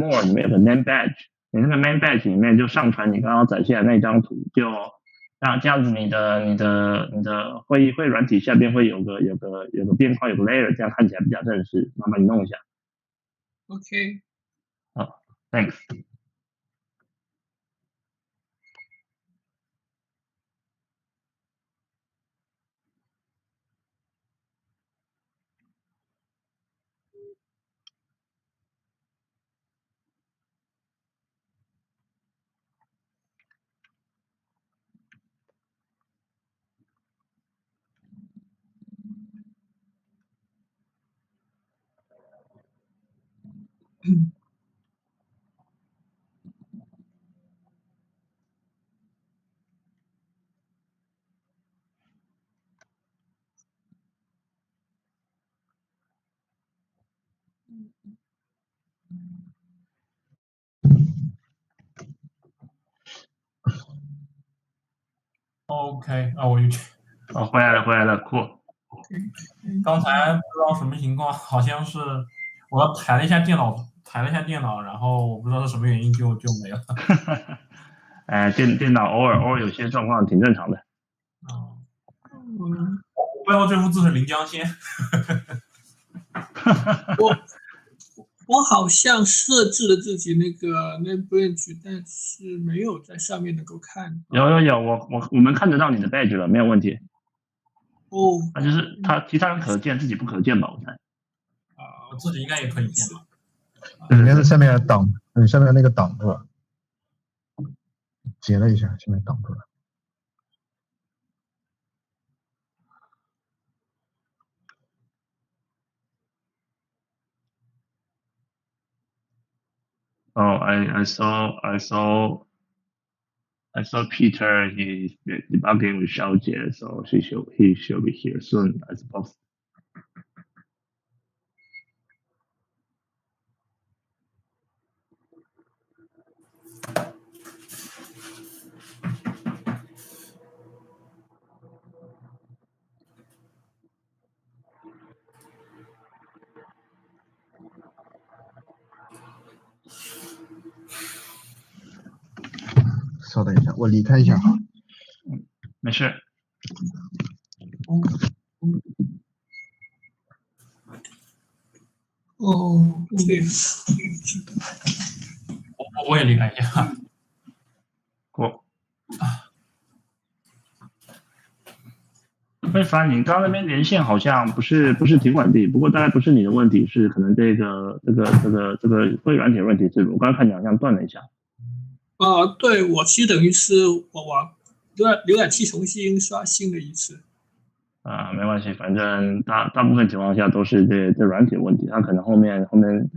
more 里面有个 name badge， 你那个 name badge 里面就上传你刚刚展现的那张图，就这样子你的会软体下边会有个边框有个 layer， 这样看起来比较正式，麻烦你弄一下。OK。好 ，thanks。OK 啊，我回来了，酷。刚才不知道什么情况，好像是我抬了一下电脑，然后我不知道是什么原因就没了。电脑偶尔有些状况挺正常的。背后这幅字是临江仙。我好像设置了自己那个 name badge， 但是没有在上面能够看。有，我们看得到你的 badge 了，没有问题。那就是他其他人可见，自己不可见吧？我猜。我自己应该也可以见吧。应该是下面挡，下面那个挡住了，截了一下，下面挡住了。Oh, I saw Peter. He's debugging with 小姐 so he should be here soon, I suppose. 稍等一下，我离开一下。没事。对。我也离开一下。魏凡，你刚刚那边连线好像不是挺稳定，不过大概不是你的问题，是可能这个会软体的问题，是我刚刚看你好像断了一下。对，我其实等于是我往浏览器重新刷新了一次。没关系，反正大部分情况下都是这软体的问题，它可能后面 cloud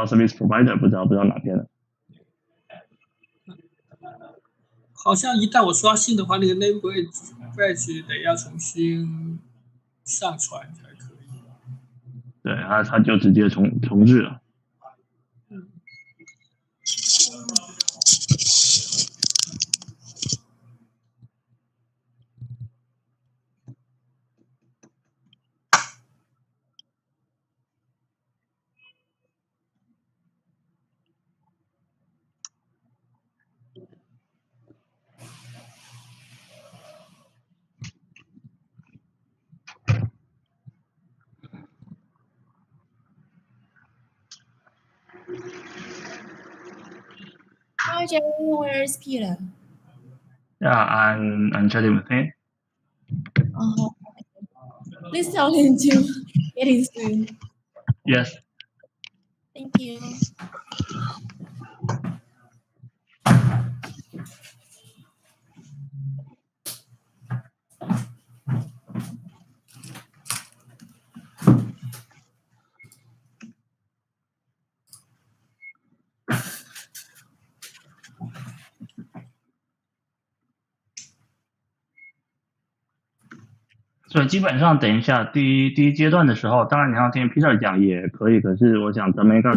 service provider 不知道哪边了。好像一旦我刷新的话，那个 name badge 得要重新上传才可以。对，它就直接重置了。Hi Jerry, where is Peter? Yeah, I'm chatting with him. Oh, please tell him to get in soon. Yes. Thank you. 所以基本上等一下第一阶段的时候，当然你要听 Peter 讲也可以，可是我想咱们应该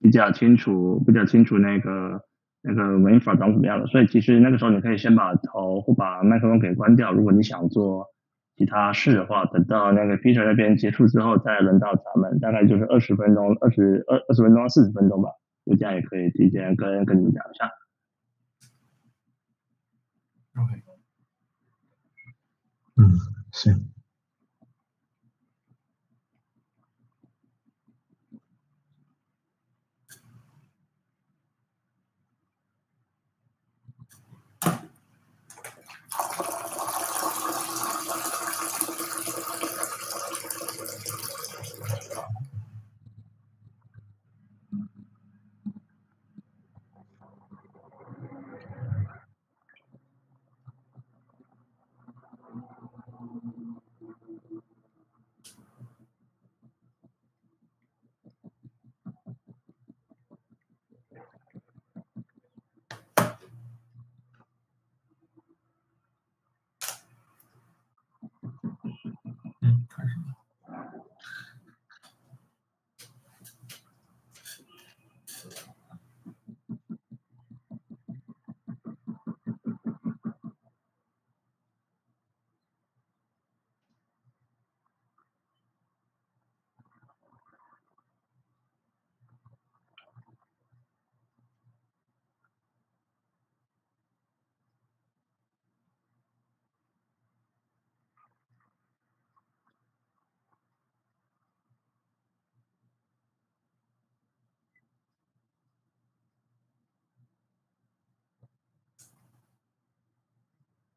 比较清楚那个文法长什么样的，所以其实那个时候你可以先把头或把麦克风给关掉，如果你想做其他事的话，等到那个 Peter 那边结束之后，再轮到咱们，大概就是20分钟、20分钟到40分钟吧。就这样也可以提前跟你们讲一下。OK。行。开始了。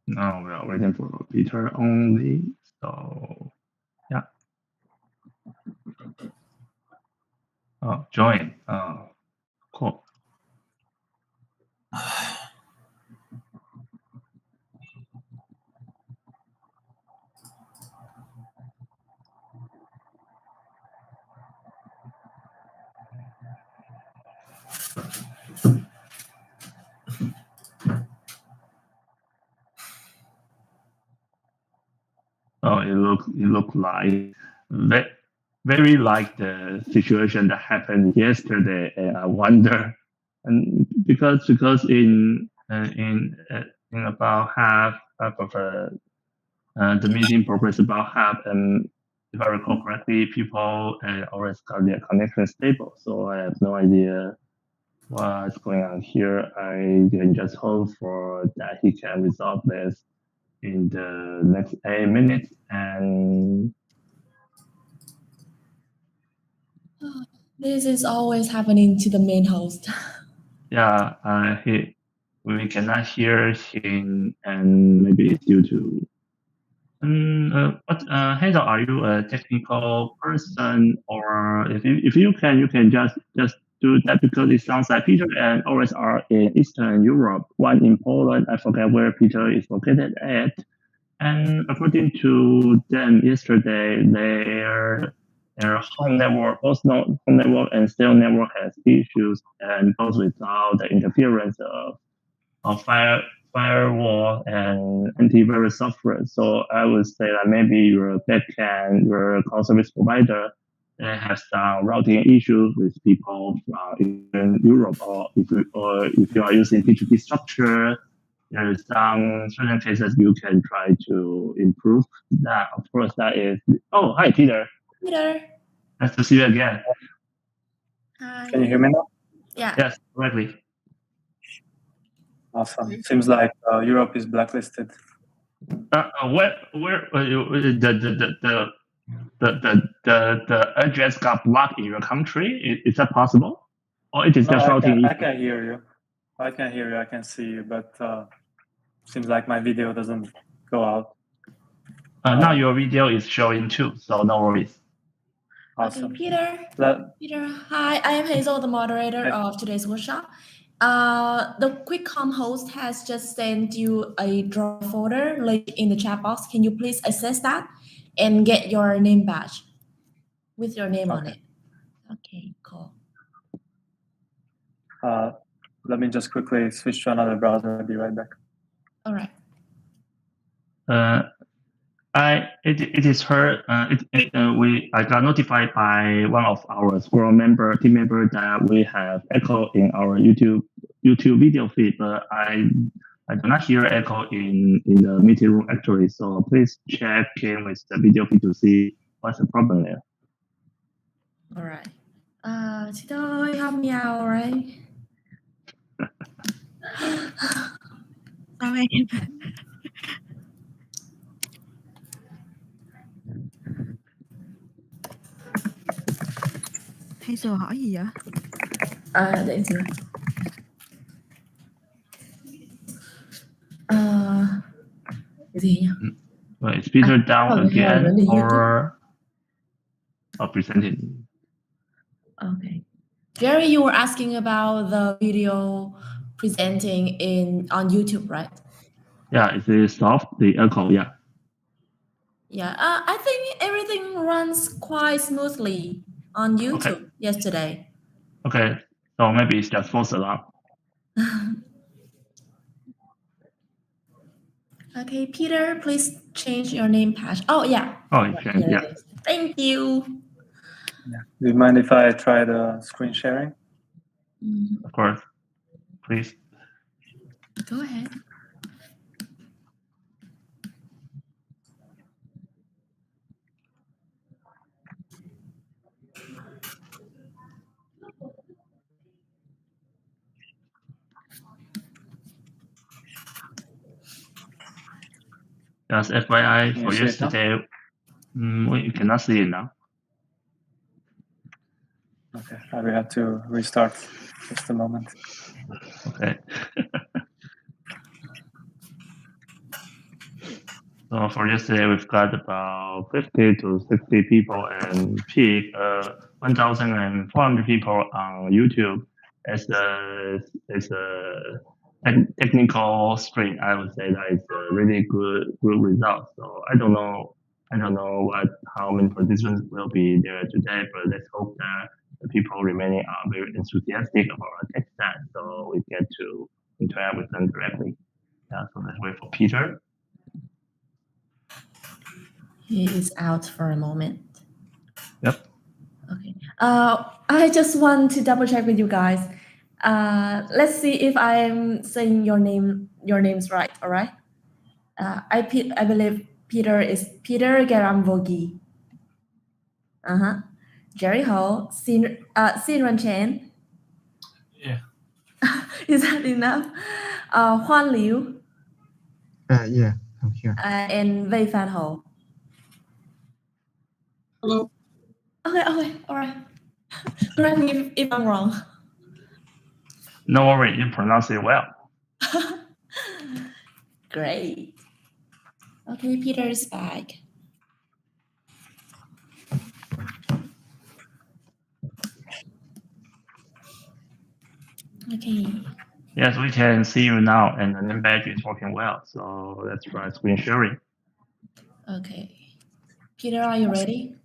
Now we are waiting for Peter only. So yeah. Oh, join. Oh, cool. Oh, it look like very like the situation that happened yesterday, and I wonder, and because in about half of the meeting progress about half, and if I recall correctly, people always got their connection stable, so I have no idea what's going on here. I can just hope for that he can resolve this in the next 8 minutes. And This is always happening to the main host. yeah, we cannot hear him, and maybe it's due to. But Hazel, are you a technical person, or if you can just do that, because it sounds like Peter and Oris are in Eastern Europe, one in Poland. I forget where Peter is located at. And according to them yesterday, their home network, both home network and cell network has issues, and goes without the interference of firewall and antivirus software. So I would say that maybe your backend, your cloud service provider, they have some routing issues with people in Europe, or if you are using P2P structure, there is some certain cases you can try to improve that. Of course, that is. Oh, hi, Peter. Peter. Nice to see you again. Hi. Can you hear me now? Yeah. Yes, correctly. Awesome. Seems like Europe is blacklisted. Where the address got blocked in your country? Is that possible, or it is just routing? I can hear you. I can hear you. I can see you, but seems like my video doesn't go out. Now your video is showing too, so no worries. Awesome. Okay, Peter, hi. I am Hazel, the moderator of today's workshop. The QuickCom host has just sent you a draw folder link in the chat box. Can you please access that and get your name badge with your name on it? Okay, cool. Let me just quickly switch to another browser. I'll be right back. All right. It is heard. I got notified by one of our Squirrel team member that we have echo in our YouTube video feed, but I do not hear echo in the meeting room actually, so please check in with the video feed to see what's the problem there. All right. Chị ơi, help me out, all right? Sao em? Hay giờ hỏi gì vậy? Để chị. Cái gì nhỉ? Wait, is Peter down again really or presenting? Okay. Jerry, you were asking about the video presenting on YouTube, right? Yeah, is it solved the echo? Yeah. Yeah, I think everything runs quite smoothly on YouTube yesterday. Okay, so maybe it's just false alarm. Okay, Peter, please change your name patch. Oh, yeah. Oh, you can, Here yeah. it is. Thank you. Yeah. Do you mind if I try the screen sharing? Of course. Please. Go ahead. Just FYI, Can for you see it now? yesterday, you cannot see it now. Okay, I will have to restart just a moment. Okay. So for yesterday, we've got about 50 to 60 people and peak 1,400 people on YouTube. As a technical stream, I would say that is a really good result. So I don't know how many participants will be there today, but let's hope that the people remaining are very enthusiastic about our tech stack, so we get to interact with them directly. Yeah, so let's wait for Peter. He is out for a moment. Yep. Okay. I just want to double check with you guys. Let's see if I'm saying your names right. All right. I believe Peter is Péter Garamvölgyi. Jerry Ho, Xin Chen. Yeah. Is that enough? Huan Liu. Yeah, I'm here. And Wei Fan Ho. Hello. Okay, all right. Correct me if I'm wrong. No worry, you pronounce it well. Great. Okay, Peter is back. Okay. Yes, we can see you now, and the name badge is working well. So let's try screen sharing. Okay. Peter, are you ready?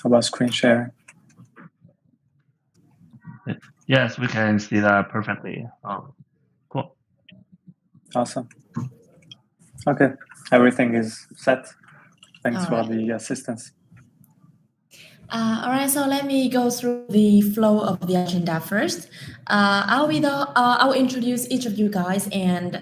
How about screen sharing? Yes, we can see that perfectly. Cool. Awesome. Okay, everything is set. Thanks All for right. the assistance. All right, so let me go through the flow of the agenda first. I'll introduce each of you guys, and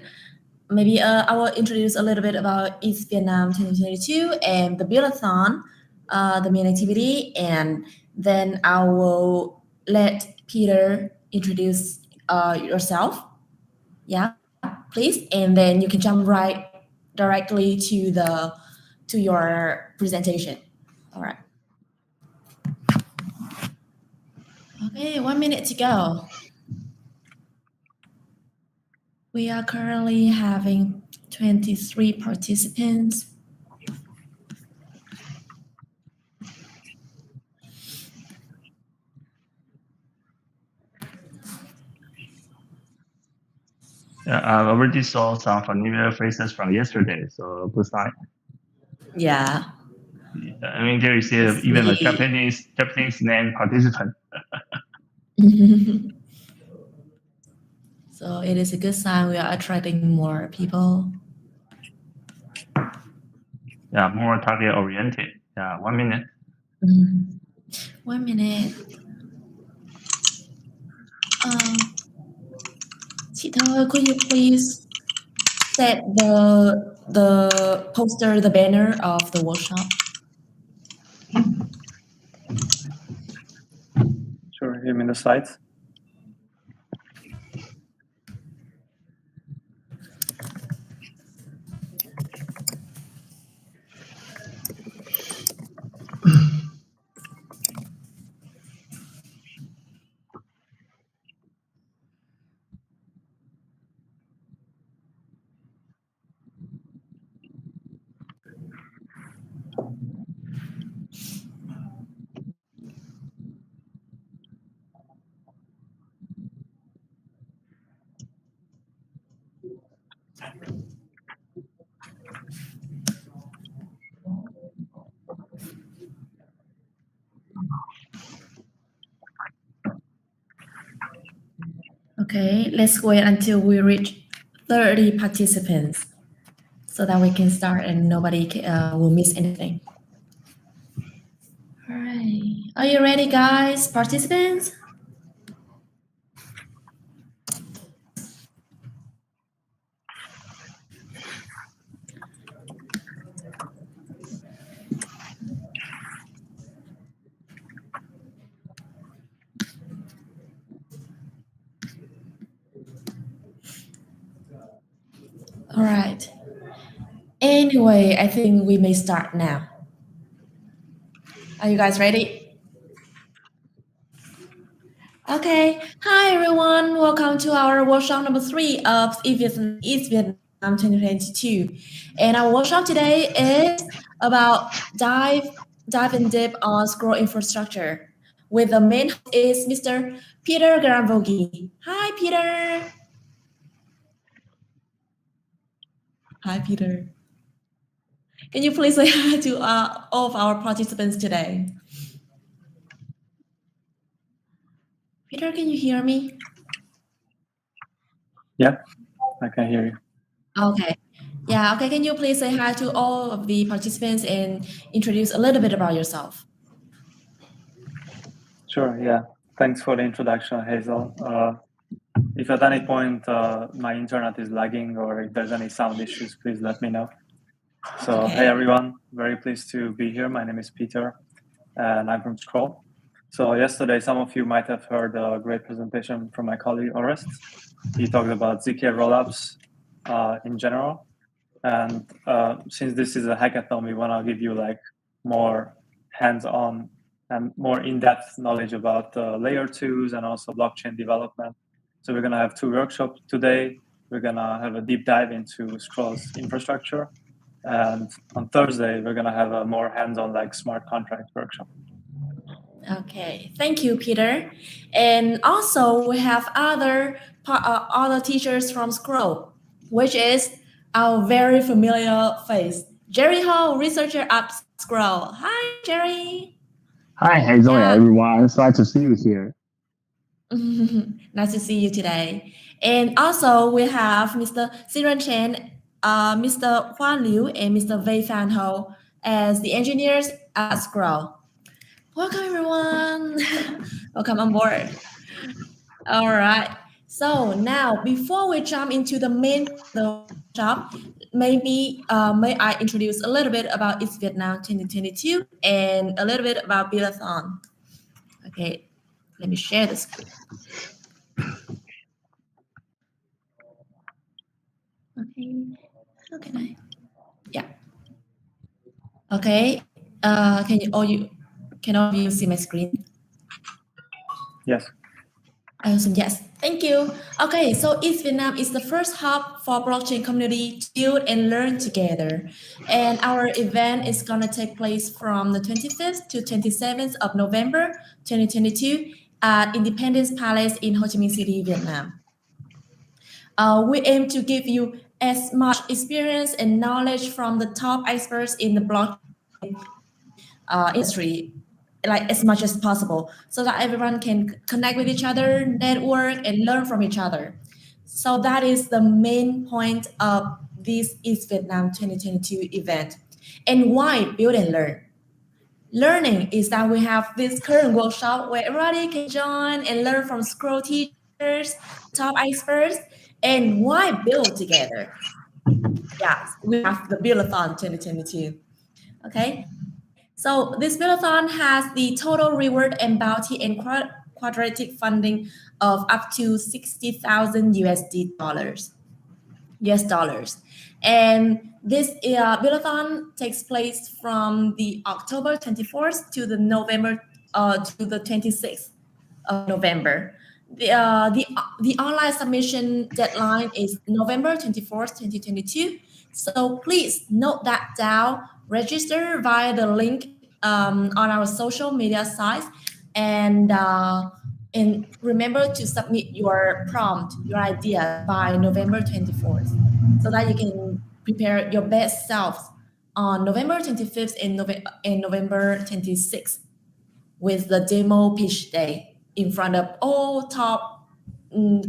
maybe I will introduce a little bit about East Vietnam 2022 and the Build-a-thon, the main activity, and then I will let Peter introduce yourself. Yeah, please, and then you can jump right directly to your presentation. All right. Okay, 1 minute to go. We are currently having 23 participants. Yeah, I already saw some familiar faces from yesterday, so good sign. Yeah. I mean, there is even a Japanese name participant. So it is a good sign we are attracting more people. Yeah, more target oriented. Yeah, 1 minute. 1 minute. Peter, could you please set the poster, the banner of the workshop? Sure, you mean the slides? Okay, let's wait until we reach 30 participants so that we can start and nobody will miss anything. All right, are you ready, guys? Participants? All right. Anyway, I think we may start now. Are you guys ready? Okay. Hi, everyone. Welcome to our workshop number 3 of East Vietnam 2022. And our workshop today is about dive in deep on scroll infrastructure. With the main host is Mr. Péter Garamvölgyi. Hi, Peter. Hi, Peter. Can you please say hi to all of our participants today? Peter, can you hear me? Yeah, I can hear you. Okay. Yeah, okay. Can you please say hi to all of the participants and introduce a little bit about yourself? Sure, yeah. Thanks for the introduction, Hazel. If at any point my internet is lagging or if there's any sound issues, please let me know. So, Okay. Hey everyone, very pleased to be here. My name is Peter and I'm from Scroll. So yesterday, some of you might have heard a great presentation from my colleague Orest. He talked about ZK rollups in general. And since this is a hackathon, we want to give you like more hands-on and more in-depth knowledge about layer 2s and also blockchain development. So we're going to have 2 workshops today. We're going to have a deep dive into Scroll's infrastructure. And on Thursday, we're going to have a more hands-on like smart contract workshop. Okay, thank you, Peter. And also we have other teachers from Scroll, which is our very familiar face. Jerry Ho, researcher at Scroll. Hi, Jerry. Hi, Hazel, Yeah. everyone. It's glad to see you here. Nice to see you today. And also we have Mr. Siren Chen, Mr. Huan Liu, and Mr. Wei Fan Ho as the engineers at Scroll. Welcome, everyone. Welcome on board. All right. So now, before we jump into the main workshop, maybe may I introduce a little bit about East Vietnam 2022 and a little bit about Build-a-thon. Okay, let me share the screen. Okay, how can I? Yeah. Okay. Can all of you see my screen? Yes. Yes, thank you. Okay, so East Vietnam is the first hub for blockchain community to build and learn together. And our event is gonna take place from the 25th to 27th of November, 2022 at Independence Palace in Ho Chi Minh City, Vietnam. We aim to give you as much experience and knowledge from the top experts in the blockchain industry, like as much as possible, so that everyone can connect with each other, network, and learn from each other. So that is the main point of this East Vietnam 2022 event. And why build and learn? Learning is that we have this current workshop where everybody can join and learn from Scroll teachers, top experts, And why build together? Yes, we have the Build-a-thon 2022. Okay, so this Build-a-thon has the total reward and bounty and quadratic funding of up to 60,000 US dollars. And this Build-a-thon takes place from the October 24th to the November to the 26th of November. The online submission deadline is November 24th, 2022. So please note that down. Register via the link on our social media sites, and remember to submit your prompt, your idea by November 24th, so that you can prepare your best self on November 25th and November 26th with the demo pitch day in front of all top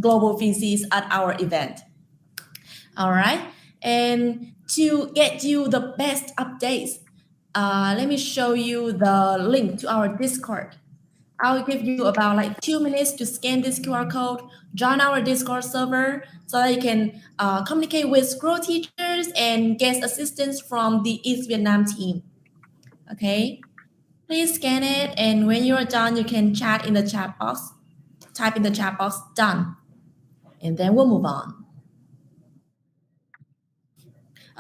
global VCs at our event. All right. And to get you the best updates, let me show you the link to our Discord. I'll give you about like 2 minutes to scan this QR code, join our Discord server so that you can communicate with Scroll teachers and get assistance from the East Vietnam team. Okay. Please scan it, and when you're done, you can chat in the chat box. Type in the chat box, done. And then we'll move on.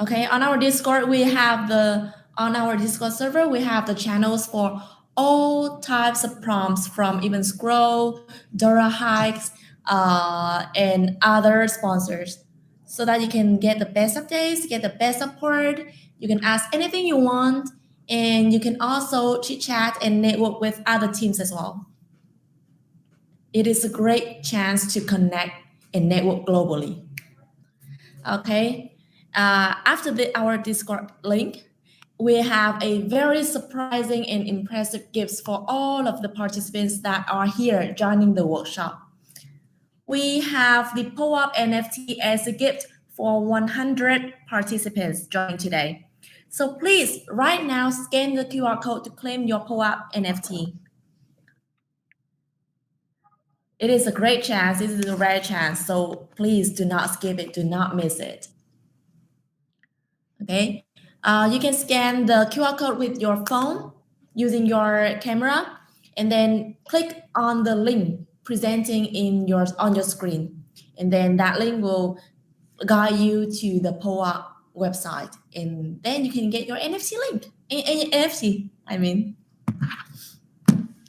Okay, on our Discord server, we have the channels for all types of prompts, from even Scroll, Dora Hikes, and other sponsors, so that you can get the best updates, get the best support. You can ask anything you want, and you can also chit chat and network with other teams as well. It is a great chance to connect and network globally. Okay. After our Discord link, we have a very surprising and impressive gifts for all of the participants that are here joining the workshop. We have the POAP NFT as a gift for 100 participants joining today. So please, right now, scan the QR code to claim your POAP NFT. It is a great chance. This is a rare chance. So please do not skip it. Do not miss it. Okay, you can scan the QR code with your phone using your camera, and then click on the link presenting on your screen, and then that link will guide you to the POA website, and then you can get your NFT link. NFT, I mean.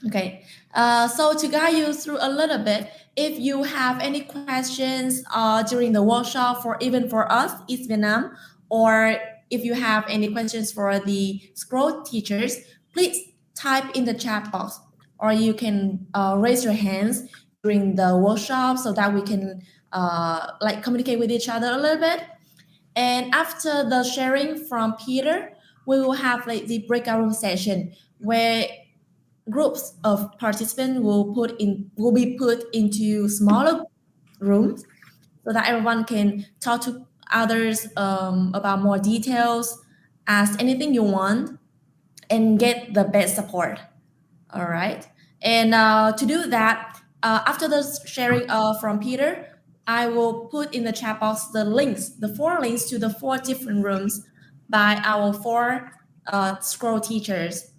Okay, so to guide you through a little bit, if you have any questions during the workshop, even for us, East Vietnam, or if you have any questions for the Scroll teachers, please type in the chat box, or you can raise your hands during the workshop so that we can communicate with each other a little bit. And after the sharing from Peter, we will have the breakout room session where groups of participants will be put into smaller rooms so that everyone can talk to others about more details, ask anything you want, and get the best support. All right. And to do that, after the sharing from Peter, I will put in the chat box the 4 links to the 4 different rooms by our 4 Scroll teachers,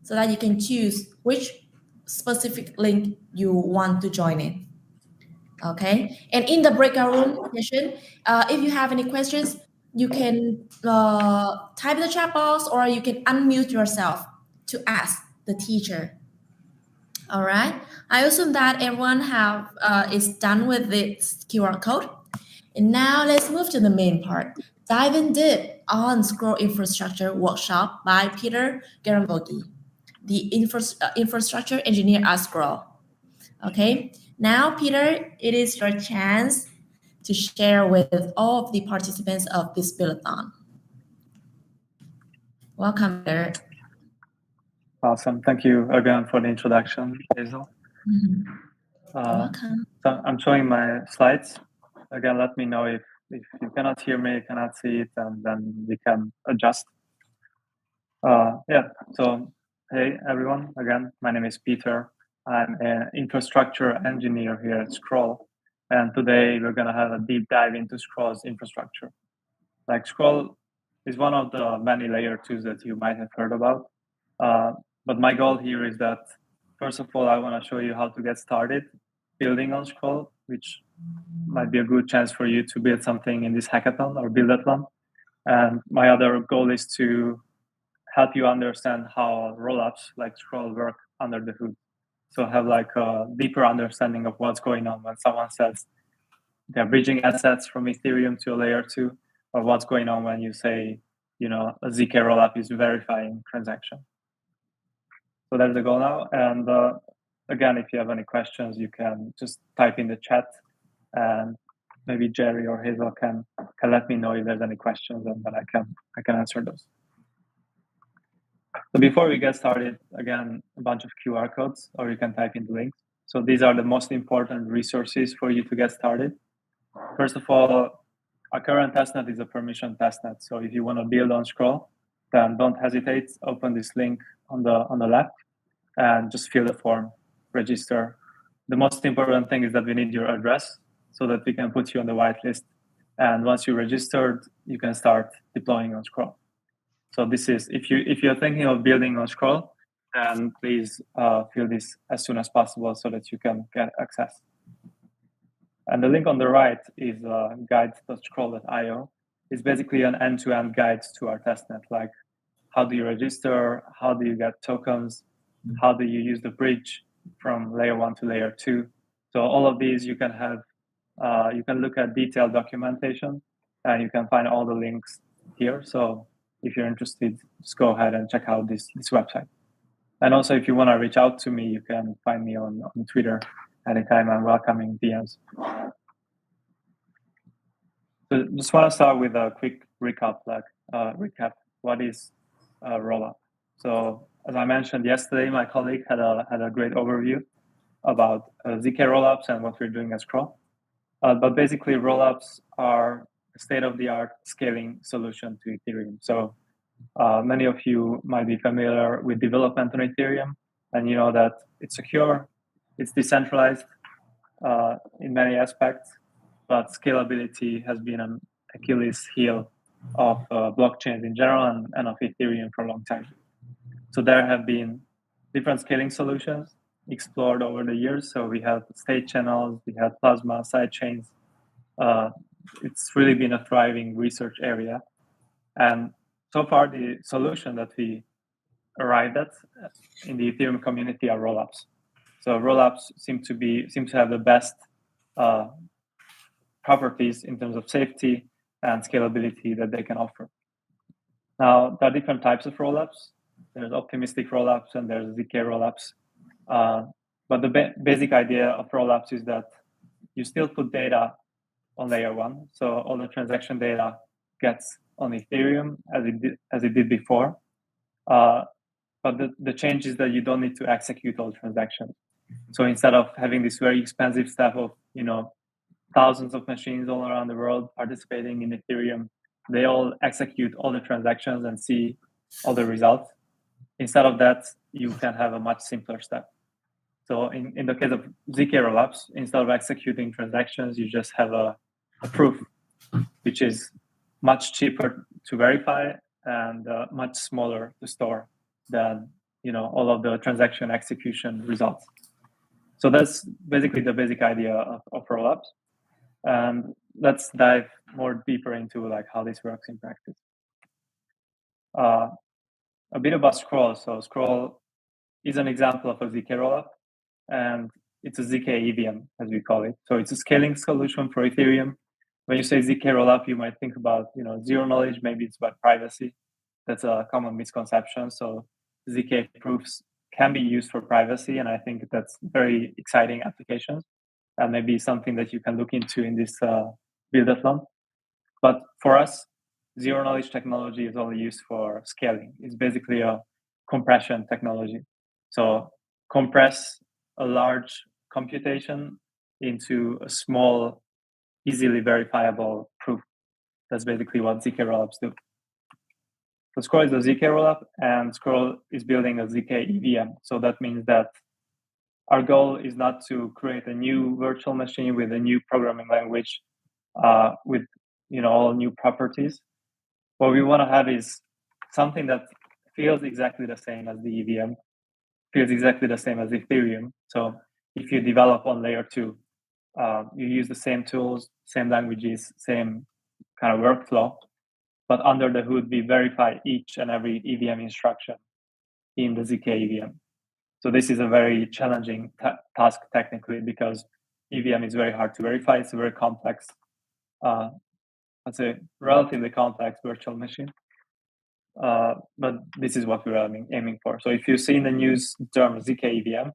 so that you can choose which specific link you want to join in. Okay, and in the breakout room session, if you have any questions, you can type in the chat box, or you can unmute yourself to ask the teacher. All right, I assume that everyone is done with this QR code. And now let's move to the main part. Dive in deep on Scroll Infrastructure Workshop by Péter Garamvölgyi, the infrastructure engineer at Scroll. Okay, now Peter, it is your chance to share with all of the participants of this Build-a-thon. Welcome, Peter. Awesome. Thank you again for the introduction, Hazel. Welcome. So I'm showing my slides. Again, let me know if you cannot hear me, cannot see it, and then we can adjust. Yeah, so hey everyone, again, my name is Peter. I'm an infrastructure engineer here at Scroll. And today we're going to have a deep dive into Scroll's infrastructure. Like Scroll is one of the many layer 2s that you might have heard about. But my goal here is that, first of all, I want to show you how to get started building on Scroll, which might be a good chance for you to build something in this hackathon or buildathon. And my other goal is to help you understand how rollups like Scroll work under the hood. So have like a deeper understanding of what's going on when someone says they're bridging assets from Ethereum to a layer 2, or what's going on when you say, a ZK rollup is verifying transaction. So that's the goal now. And again, if you have any questions, you can just type in the chat, and maybe Jerry or Hazel can let me know if there's any questions, and then I can answer those. So before we get started, again, a bunch of QR codes, or you can type in the links. So these are the most important resources for you to get started. First of all, our current testnet is a permission testnet. So if you want to build on Scroll, then don't hesitate. Open this link on the left and just fill the form, register. The most important thing is that we need your address so that we can put you on the whitelist. And once you're registered, you can start deploying on Scroll. So this is, if you're thinking of building on Scroll, then please fill this as soon as possible so that you can get access. And the link on the right is guide.scroll.io. It's basically an end-to-end guide to our testnet, like how do you register, how do you get tokens, how do you use the bridge from layer 1 to layer 2. So all of these you can have, you can look at detailed documentation, and you can find all the links here. So if you're interested, just go ahead and check out this website. And also, if you want to reach out to me, you can find me on Twitter anytime. I'm welcoming DMs. So just want to start with a quick recap. What is a rollup? So as I mentioned yesterday, my colleague had a great overview about ZK rollups and what we're doing at Scroll. But basically, rollups are a state-of-the-art scaling solution to Ethereum. So many of you might be familiar with development on Ethereum, and you know that it's secure, it's decentralized in many aspects, but scalability has been an Achilles heel of blockchains in general and of Ethereum for a long time. So there have been different scaling solutions explored over the years. So we have state channels, we have Plasma, sidechains. It's really been a thriving research area. And so far, the solution that we arrived at in the Ethereum community are rollups. So rollups seem to have the best properties in terms of safety and scalability that they can offer. Now, there are different types of rollups. There's optimistic rollups and there's ZK rollups. But the basic idea of rollups is that you still put data on layer 1. So all the transaction data gets on Ethereum as it did before. But the change is that you don't need to execute all transactions. So instead of having this very expensive step of thousands of machines all around the world participating in Ethereum, they all execute all the transactions and see all the results. Instead of that, you can have a much simpler step. So in the case of ZK rollups, instead of executing transactions, you just have a proof, which is much cheaper to verify and much smaller to store than all of the transaction execution results. So that's basically the basic idea of rollups. And let's dive more deeper into how this works in practice. A bit about Scroll. So Scroll is an example of a ZK rollup, and it's a ZK EVM, as we call it. So it's a scaling solution for Ethereum. When you say ZK rollup, you might think about zero knowledge. Maybe it's about privacy. That's a common misconception. So ZK proofs can be used for privacy, and I think that's very exciting applications, and maybe something that you can look into in this buildathon. But for us, zero knowledge technology is only used for scaling. It's basically a compression technology. So compress a large computation into a small, easily verifiable proof. That's basically what ZK rollups do. So Scroll is a ZK rollup, and Scroll is building a ZK EVM. So that means that our goal is not to create a new virtual machine with a new programming language with all new properties. What we want to have is something that feels exactly the same as the EVM, feels exactly the same as Ethereum. So if you develop on layer 2, you use the same tools, same languages, same kind of workflow, but under the hood, we verify each and every EVM instruction in the ZK EVM. So this is a very challenging task technically, because EVM is very hard to verify. It's a very complex, let's say relatively complex virtual machine. But this is what we're aiming for. So if you see in the news the term ZK EVM,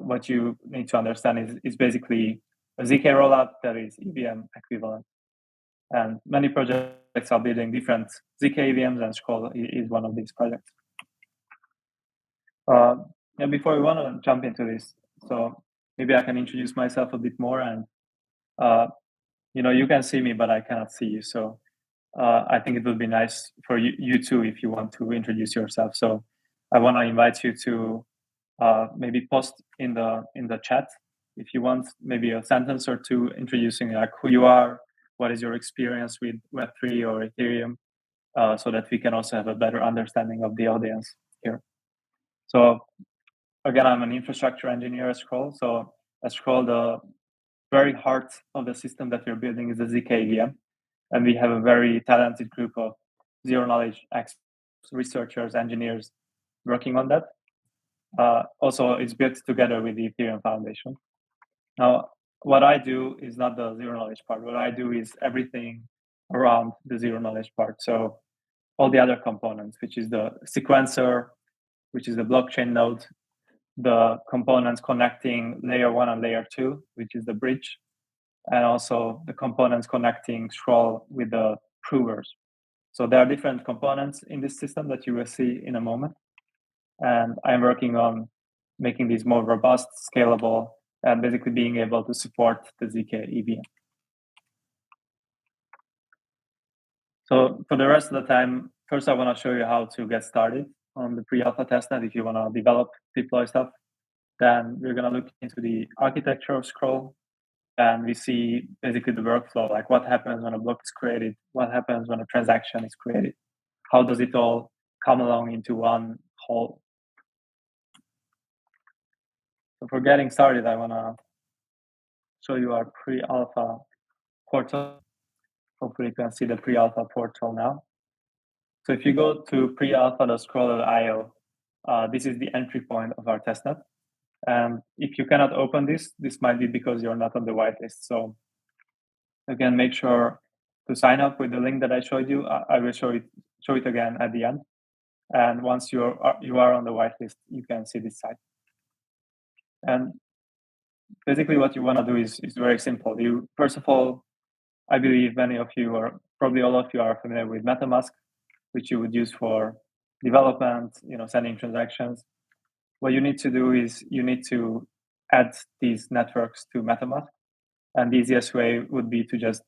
what you need to understand is basically a ZK rollup that is EVM equivalent. And many projects are building different ZK EVMs, and Scroll is one of these projects. And before we want to jump into this, so maybe I can introduce myself a bit more. And you can see me, but I cannot see you. So I think it would be nice for you too if you want to introduce yourself. So I want to invite you to maybe post in the chat if you want, maybe a sentence or two introducing like who you are, what is your experience with Web3 or Ethereum, so that we can also have a better understanding of the audience here. So again, I'm an infrastructure engineer at Scroll. So at Scroll, the very heart of the system that we're building is the ZK EVM. And we have a very talented group of zero-knowledge experts, researchers, engineers working on that. Also, it's built together with the Ethereum Foundation. Now, what I do is not the zero-knowledge part. What I do is everything around the zero-knowledge part. So all the other components, which is the sequencer, which is the blockchain node, the components connecting layer 1 and layer 2, which is the bridge, and also the components connecting Scroll with the provers. So there are different components in this system that you will see in a moment. And I'm working on making these more robust, scalable, and basically being able to support the ZK EVM. So for the rest of the time, first I want to show you how to get started on the pre-alpha testnet if you want to develop, deploy stuff. Then we're going to look into the architecture of Scroll, and we see basically the workflow, like what happens when a block is created, what happens when a transaction is created, how does it all come along into one whole. So for getting started, I want to show you our pre-alpha portal. Hopefully you can see the pre-alpha portal now. So if you go to pre-alpha.scroll.io, this is the entry point of our testnet. And if you cannot open this might be because you're not on the whitelist. So again, make sure to sign up with the link that I showed you. I will show it again at the end. And once you are on the whitelist, you can see this site. And basically what you want to do is very simple. You, first of all, I believe many of you, or probably all of you, are familiar with MetaMask, which you would use for development, sending transactions. What you need to do is you need to add these networks to MetaMask. And the easiest way would be to just,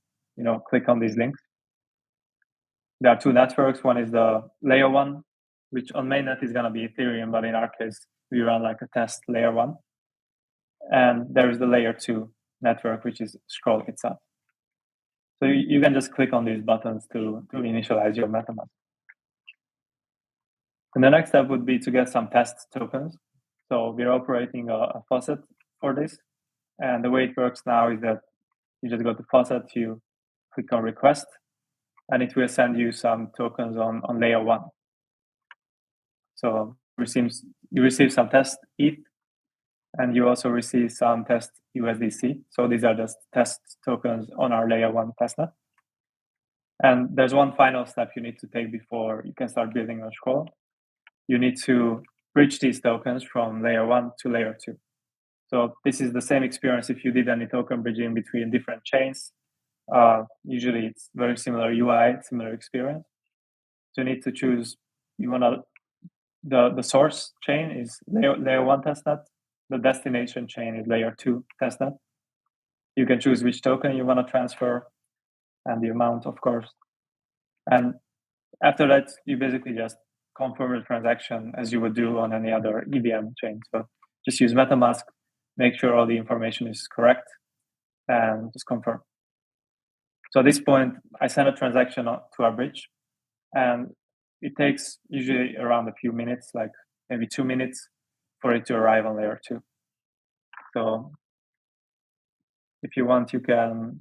click on these links. There are two networks. One is the layer 1, which on mainnet is going to be Ethereum, but in our case, we run like a test layer 1. And there is the layer 2 network, which is Scroll itself. So you can just click on these buttons to initialize your MetaMask. And the next step would be to get some test tokens. So we're operating a faucet for this. And the way it works now is that you just go to faucet, you click on request, and it will send you some tokens on layer 1. So you receive some test ETH, and you also receive some test USDC. So these are just test tokens on our layer 1 testnet. And there's one final step you need to take before you can start building on Scroll. You need to bridge these tokens from layer 1 to layer 2. So this is the same experience if you did any token bridging between different chains. Usually it's very similar UI, similar experience. So you need to choose, the source chain is layer 1 testnet. The destination chain is layer 2 testnet. You can choose which token you want to transfer and the amount, of course. And after that, you basically just confirm the transaction as you would do on any other EVM chain. So just use MetaMask, make sure all the information is correct, and just confirm. So at this point, I send a transaction to our bridge, and it takes usually around a few minutes, like maybe 2 minutes, for it to arrive on layer 2. So if you want, you can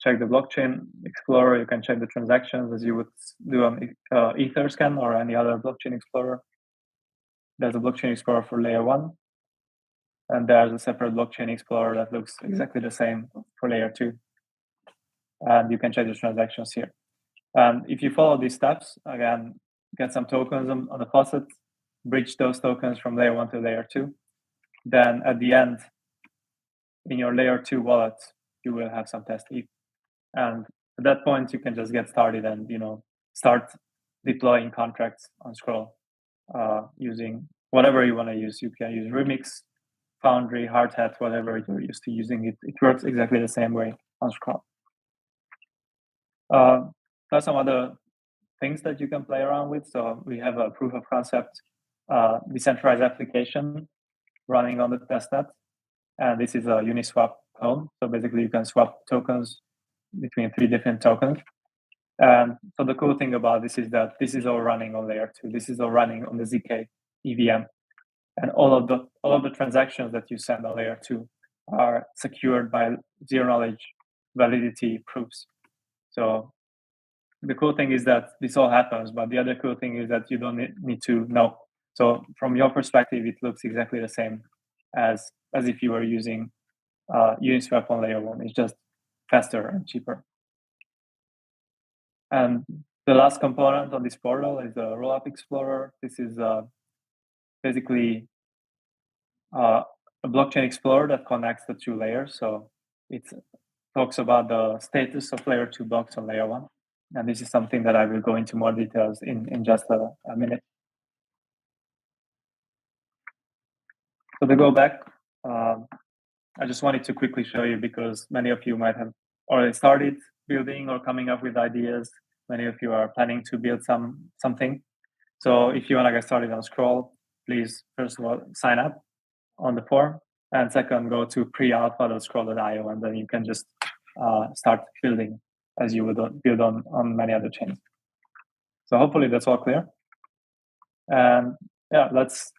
check the blockchain explorer, you can check the transactions as you would do on Etherscan or any other blockchain explorer. There's a blockchain explorer for layer 1, and there's a separate blockchain explorer that looks exactly the same for layer 2. And you can check the transactions here. And if you follow these steps, again, get some tokens on the faucet, bridge those tokens from layer 1 to layer 2. Then at the end, in your layer 2 wallet, you will have some test ETH. And at that point, you can just get started and start deploying contracts on Scroll using whatever you want to use. You can use Remix, Foundry, Hardhat, whatever you're used to using. It works exactly the same way on Scroll. There's some other things that you can play around with. So we have a proof of concept decentralized application running on the testnet. And this is a Uniswap clone. So basically you can swap tokens between 3 different tokens. And so the cool thing about this is that this is all running on layer 2. This is all running on the ZK EVM. And all of the transactions that you send on layer 2 are secured by zero knowledge validity proofs. So the cool thing is that this all happens, but the other cool thing is that you don't need to know. So from your perspective, it looks exactly the same as if you were using Uniswap on layer 1. It's just faster and cheaper. And the last component on this portal is the Rollup Explorer. This is basically a blockchain explorer that connects the 2 layers. So it talks about the status of layer 2 blocks on layer 1. And this is something that I will go into more details in just a minute. So to go back, I just wanted to quickly show you because many of you might have already started building or coming up with ideas. Many of you are planning to build something. So if you want to get started on Scroll, please, first of all, sign up on the form. And second, go to prealpha.scroll.io, and then you can just start building as you would build on many other chains. So hopefully that's all clear. And yeah, let's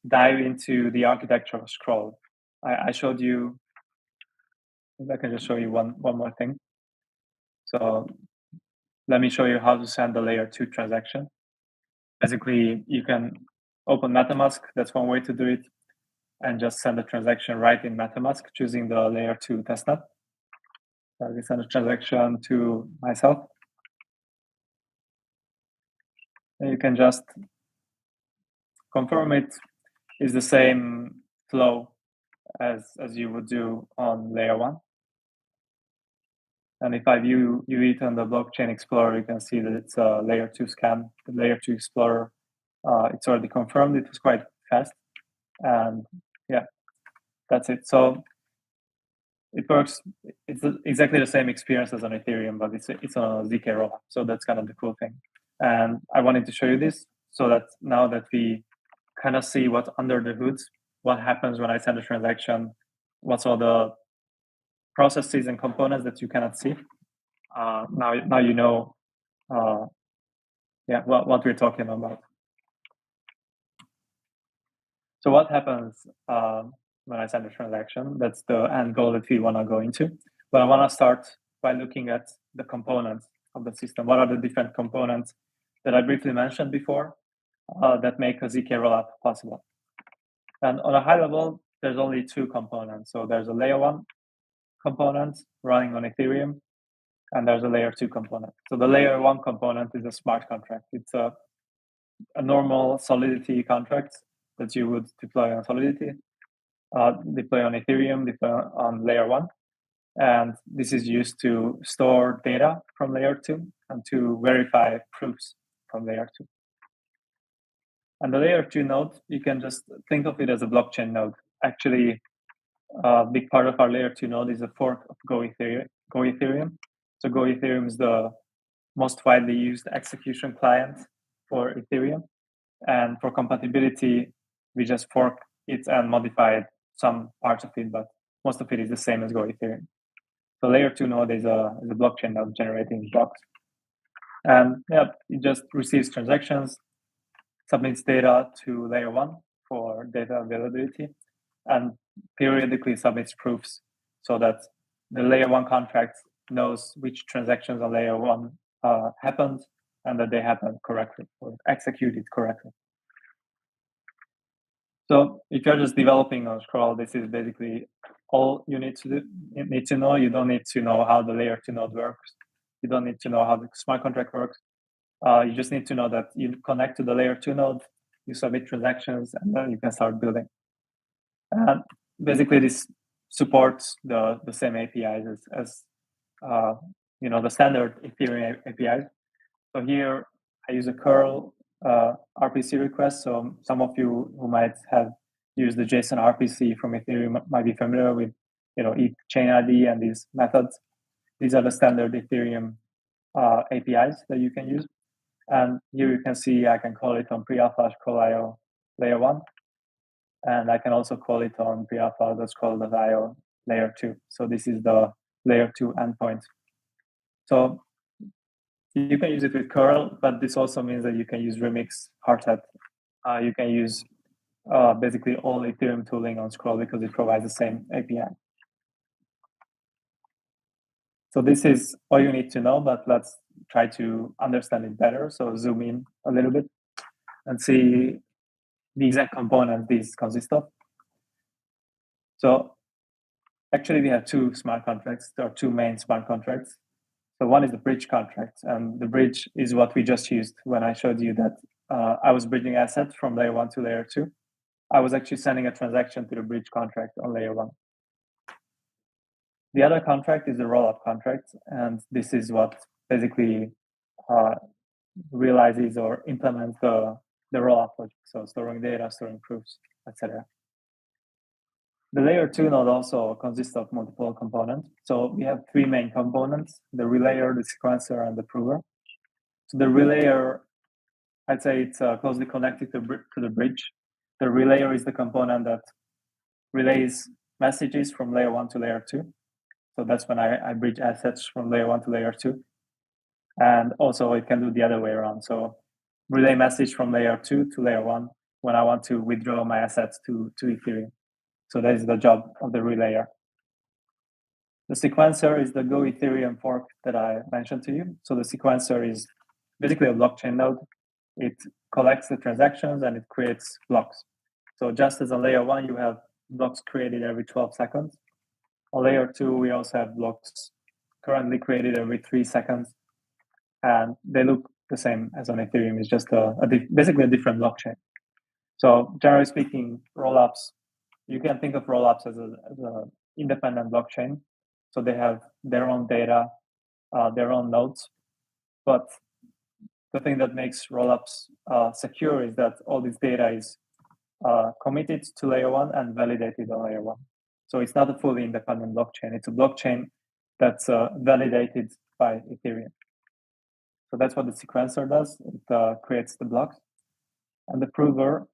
dive into the architecture of Scroll. I showed you, maybe I can just show you one more thing. So let me show you how to send the layer 2 transaction. Basically, you can open MetaMask. That's one way to do it. And just send the transaction right in MetaMask, choosing the layer 2 testnet. So I will send a transaction to myself. And you can just confirm it is the same flow as you would do on layer 1. And if I view it on the blockchain explorer, you can see that it's a layer 2 scan. The layer 2 explorer, it's already confirmed. It was quite fast. And yeah, that's it. So it works. It's exactly the same experience as on Ethereum, but it's on a ZK rollup. So that's kind of the cool thing. And I wanted to show you this so that now that we kind of see what's under the hood, what happens when I send a transaction, what's all the processes and components that you cannot see. Now you know, what we're talking about. So what happens when I send a transaction? That's the end goal that we want to go into. But I want to start by looking at the components of the system. What are the different components that I briefly mentioned before that make a ZK rollup possible? And on a high level, there's only 2 components. So there's a layer 1 component running on Ethereum, and there's a layer 2 component. So the layer 1 component is a smart contract. It's a normal Solidity contract that you would deploy on Solidity, deploy on Ethereum, deploy on layer 1. And this is used to store data from layer 2 and to verify proofs from layer 2. And the layer 2 node, you can just think of it as a blockchain node. Actually, a big part of our layer 2 node is a fork of Go Ethereum. So Go Ethereum is the most widely used execution client for Ethereum. And for compatibility, we just fork it and modified some parts of it, but most of it is the same as Go Ethereum. So layer 2 node is a blockchain node generating blocks. And yeah, it just receives transactions, submits data to layer 1 for data availability, and periodically submits proofs so that the layer 1 contract knows which transactions on layer 1 happened and that they happened correctly or executed correctly. So if you're just developing on Scroll, this is basically all you need to know. You don't need to know how the layer 2 node works. You don't need to know how the smart contract works. You just need to know that you connect to the layer 2 node, you submit transactions, and then you can start building. And basically, this supports the same APIs as the standard Ethereum APIs. So here I use a curl RPC request. So some of you who might have used the JSON RPC from Ethereum might be familiar with ETH chain ID and these methods. These are the standard Ethereum APIs that you can use. And here you can see I can call it on pre-alpha scroll.io layer 1. And I can also call it on pre-alpha.scroll.io layer 2. So this is the layer 2 endpoint. So you can use it with curl, but this also means that you can use Remix, Hardhat. You can use basically all Ethereum tooling on Scroll because it provides the same API. So this is all you need to know, but let's try to understand it better. So zoom in a little bit and see the exact components these consist of. So actually we have two smart contracts. There are two main smart contracts. So one is the bridge contract, and the bridge is what we just used when I showed you that I was bridging assets from layer 1 to layer 2. I was actually sending a transaction to the bridge contract on layer 1. The other contract is the rollup contract, and this is what basically realizes or implements the rollup logic, so storing data, storing proofs, etc. The layer 2 node also consists of multiple components. So we have three main components: the relayer, the sequencer, and the prover. So the relayer, I'd say it's closely connected to the bridge. The relayer is the component that relays messages from layer 1 to layer 2. So that's when I bridge assets from layer 1 to layer 2. And also it can do the other way around. So relay message from layer 2 to layer 1 when I want to withdraw my assets to Ethereum. So that is the job of the relayer. The sequencer is the Go Ethereum fork that I mentioned to you. So the sequencer is basically a blockchain node. It collects the transactions and it creates blocks. So just as on layer 1, you have blocks created every 12 seconds. On layer 2, we also have blocks currently created every 3 seconds. And they look the same as on Ethereum. It's just basically a different blockchain. So generally speaking, rollups, you can think of rollups as an independent blockchain. So they have their own data, their own nodes. But the thing that makes rollups secure is that all this data is committed to layer 1 and validated on layer 1. So it's not a fully independent blockchain. It's a blockchain that's validated by Ethereum. So that's what the sequencer does. It creates the blocks. And the prover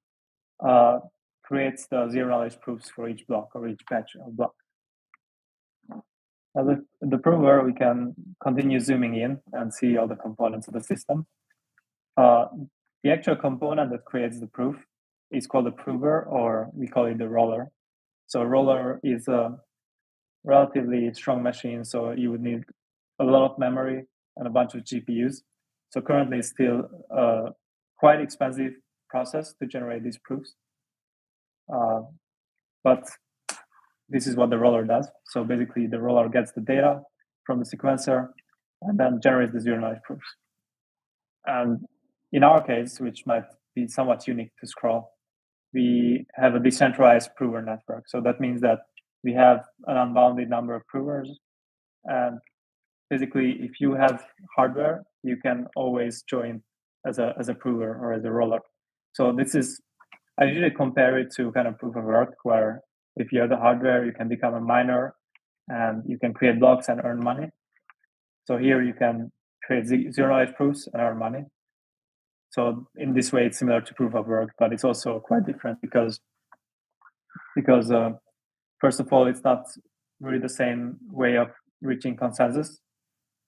creates the zero-knowledge proofs for each block or each batch of blocks. Now the prover, we can continue zooming in and see all the components of the system. The actual component that creates the proof is called a prover, or we call it the roller. So roller is a relatively strong machine, so you would need a lot of memory and a bunch of GPUs. So currently it's still a quite expensive process to generate these proofs. But this is what the roller does. So basically the roller gets the data from the sequencer and then generates the zero-knowledge proofs. And in our case, which might be somewhat unique to Scroll, we have a decentralized prover network. So that means that we have an unbounded number of provers. And basically, if you have hardware, you can always join as a prover or as a roller. So this is, I usually compare it to kind of proof of work, where if you have the hardware, you can become a miner and you can create blocks and earn money. So here you can create zero-knowledge proofs and earn money. So in this way, it's similar to proof of work, but it's also quite different because because first of all, it's not really the same way of reaching consensus,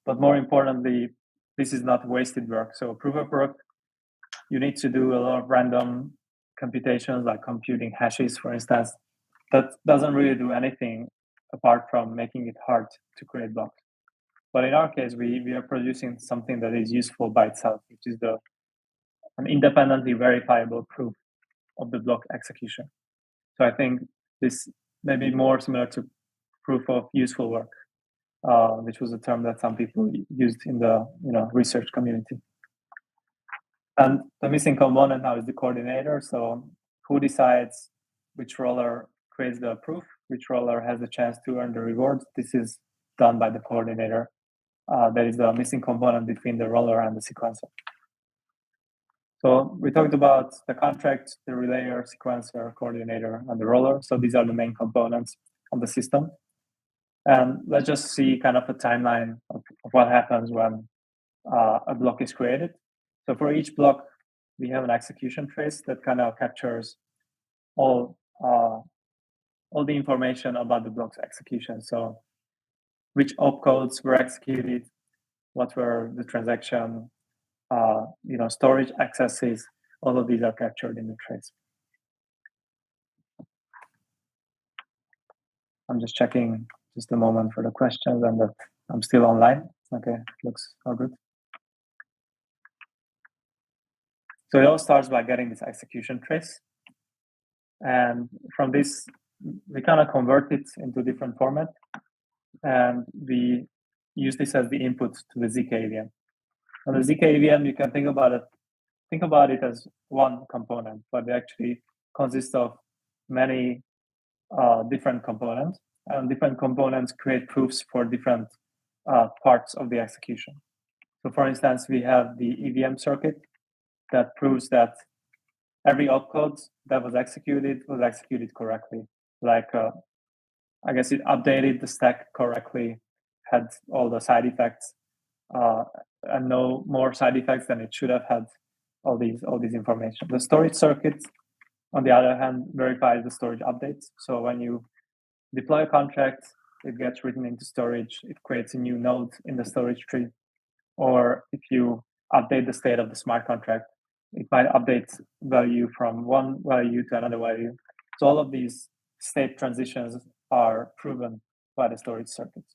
but more importantly, this is not wasted work. So proof of work, you need to do a lot of random computations, like computing hashes, for instance. That doesn't really do anything apart from making it hard to create blocks. But in our case, we are producing something that is useful by itself, which is an independently verifiable proof of the block execution. So I think this may be more similar to proof of useful work, which was a term that some people used in the research community. And the missing component now is the coordinator. So who decides which roller creates the proof, which roller has the chance to earn the rewards? This is done by the coordinator. That is the missing component between the roller and the sequencer. So we talked about the contract, the relayer, sequencer, coordinator, and the roller. So these are the main components of the system. And let's just see kind of a timeline of what happens when a block is created. So for each block, we have an execution trace that kind of captures all the information about the block's execution. So which opcodes were executed, what were the transaction, storage accesses, all of these are captured in the trace. I'm just checking just a moment for the questions and that I'm still online. Okay, looks all good. So it all starts by getting this execution trace. And from this, we kind of convert it into different format. And we use this as the input to the zk-AVM. And the zk-AVM, you can think about it as one component, but it actually consists of many different components. And different components create proofs for different parts of the execution. So for instance, we have the EVM circuit that proves that every opcode that was executed correctly. Like, I guess it updated the stack correctly, had all the side effects, and no more side effects than it should have had. All these information. The storage circuit, on the other hand, verifies the storage updates. So when you deploy a contract, it gets written into storage. It creates a new node in the storage tree. Or if you update the state of the smart contract, it might update value from one value to another value. So all of these state transitions are proven by the storage circuits.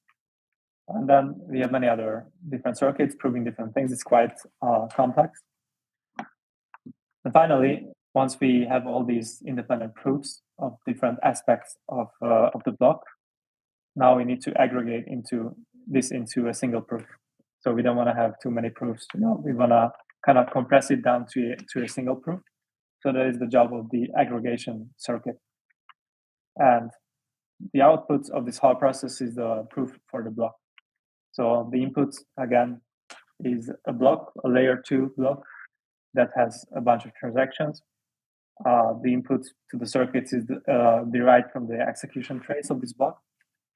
And then we have many other different circuits proving different things. It's quite complex. And finally, once we have all these independent proofs of different aspects of the block, now we need to aggregate into a single proof. So we don't want to have too many proofs. We want to kind of compress it down to a single proof. So that is the job of the aggregation circuit. And the output of this whole process is the proof for the block. So the input, again, is a block, a layer 2 block that has a bunch of transactions. The input to the circuits is derived from the execution trace of this block.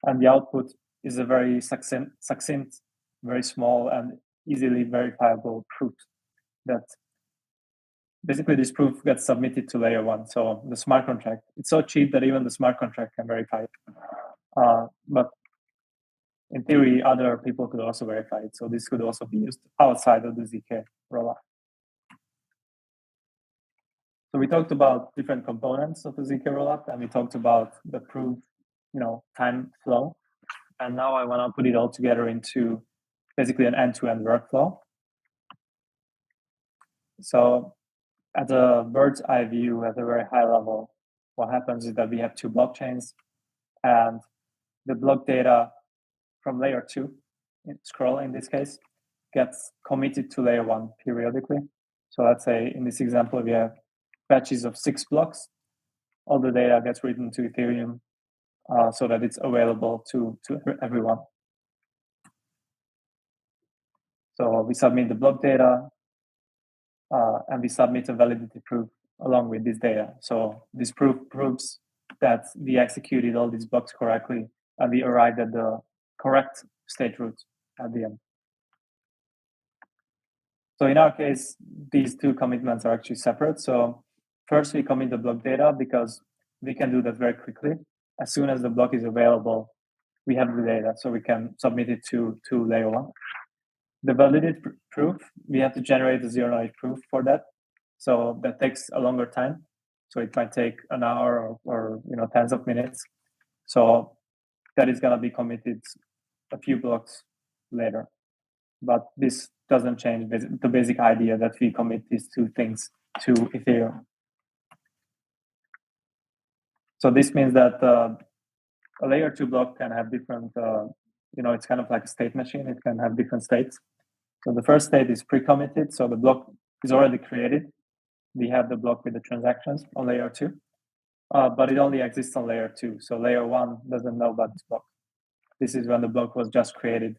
And the output is a very succinct, very small, and easily verifiable proof that basically this proof gets submitted to layer 1. So the smart contract, it's so cheap that even the smart contract can verify it. But in theory, other people could also verify it. So this could also be used outside of the ZK rollup. So we talked about different components of the ZK rollup, and we talked about the proof, time flow. And now I want to put it all together into basically an end-to-end workflow. So at a bird's eye view, at a very high level, what happens is that we have two blockchains, and the block data from layer 2, scroll in this case, gets committed to layer 1 periodically. So let's say in this example, we have batches of 6 blocks. All the data gets written to Ethereum so that it's available to everyone. So we submit the block data and we submit a validity proof along with this data. So this proof proves that we executed all these blocks correctly and we arrived at the correct state root at the end. So in our case, these two commitments are actually separate. So first we commit the block data because we can do that very quickly. As soon as the block is available, we have the data, so we can submit it to layer 1. The validity proof, we have to generate a zero-knowledge proof for that. So that takes a longer time. So it might take an hour or tens of minutes. So that is going to be committed a few blocks later. But this doesn't change the basic idea that we commit these two things to Ethereum. So this means that a layer 2 block can have different, it's kind of like a state machine. It can have different states. So the first state is pre-committed. So the block is already created. We have the block with the transactions on layer 2, but it only exists on layer 2. So layer 1 doesn't know about this block. This is when the block was just created.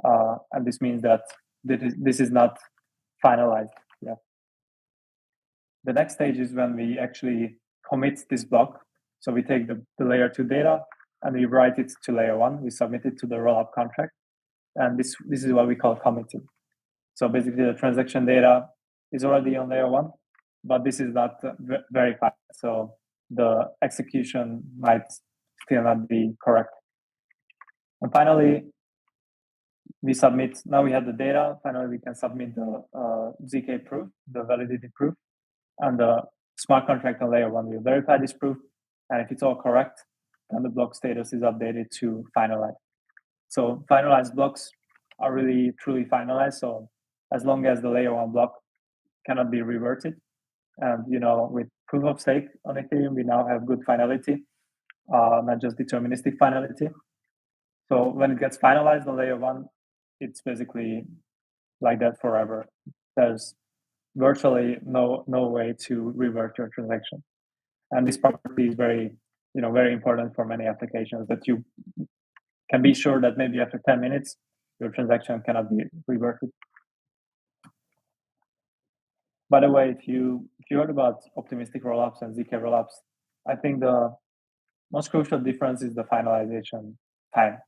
And this means that this is not finalized yet. The next stage is when we actually commit this block. So we take the layer 2 data and we write it to layer 1. We submit it to the rollup contract. And this is what we call committing. So basically the transaction data is already on layer 1, but this is not verified. So the execution might still not be correct. And finally, we submit, now we have the data, finally we can submit the ZK proof, the validity proof, and the smart contract on layer 1 will verify this proof, and if it's all correct, then the block status is updated to finalized. So finalized blocks are really truly finalized, so as long as the layer 1 block cannot be reverted, and with proof of stake on Ethereum, we now have good finality, not just deterministic finality. So when it gets finalized on layer 1, it's basically like that forever. There's virtually no way to revert your transaction. And this property is very, very important for many applications, that you can be sure that maybe after 10 minutes, your transaction cannot be reverted. By the way, if you heard about optimistic rollups and ZK rollups, I think the most crucial difference is the finalization time.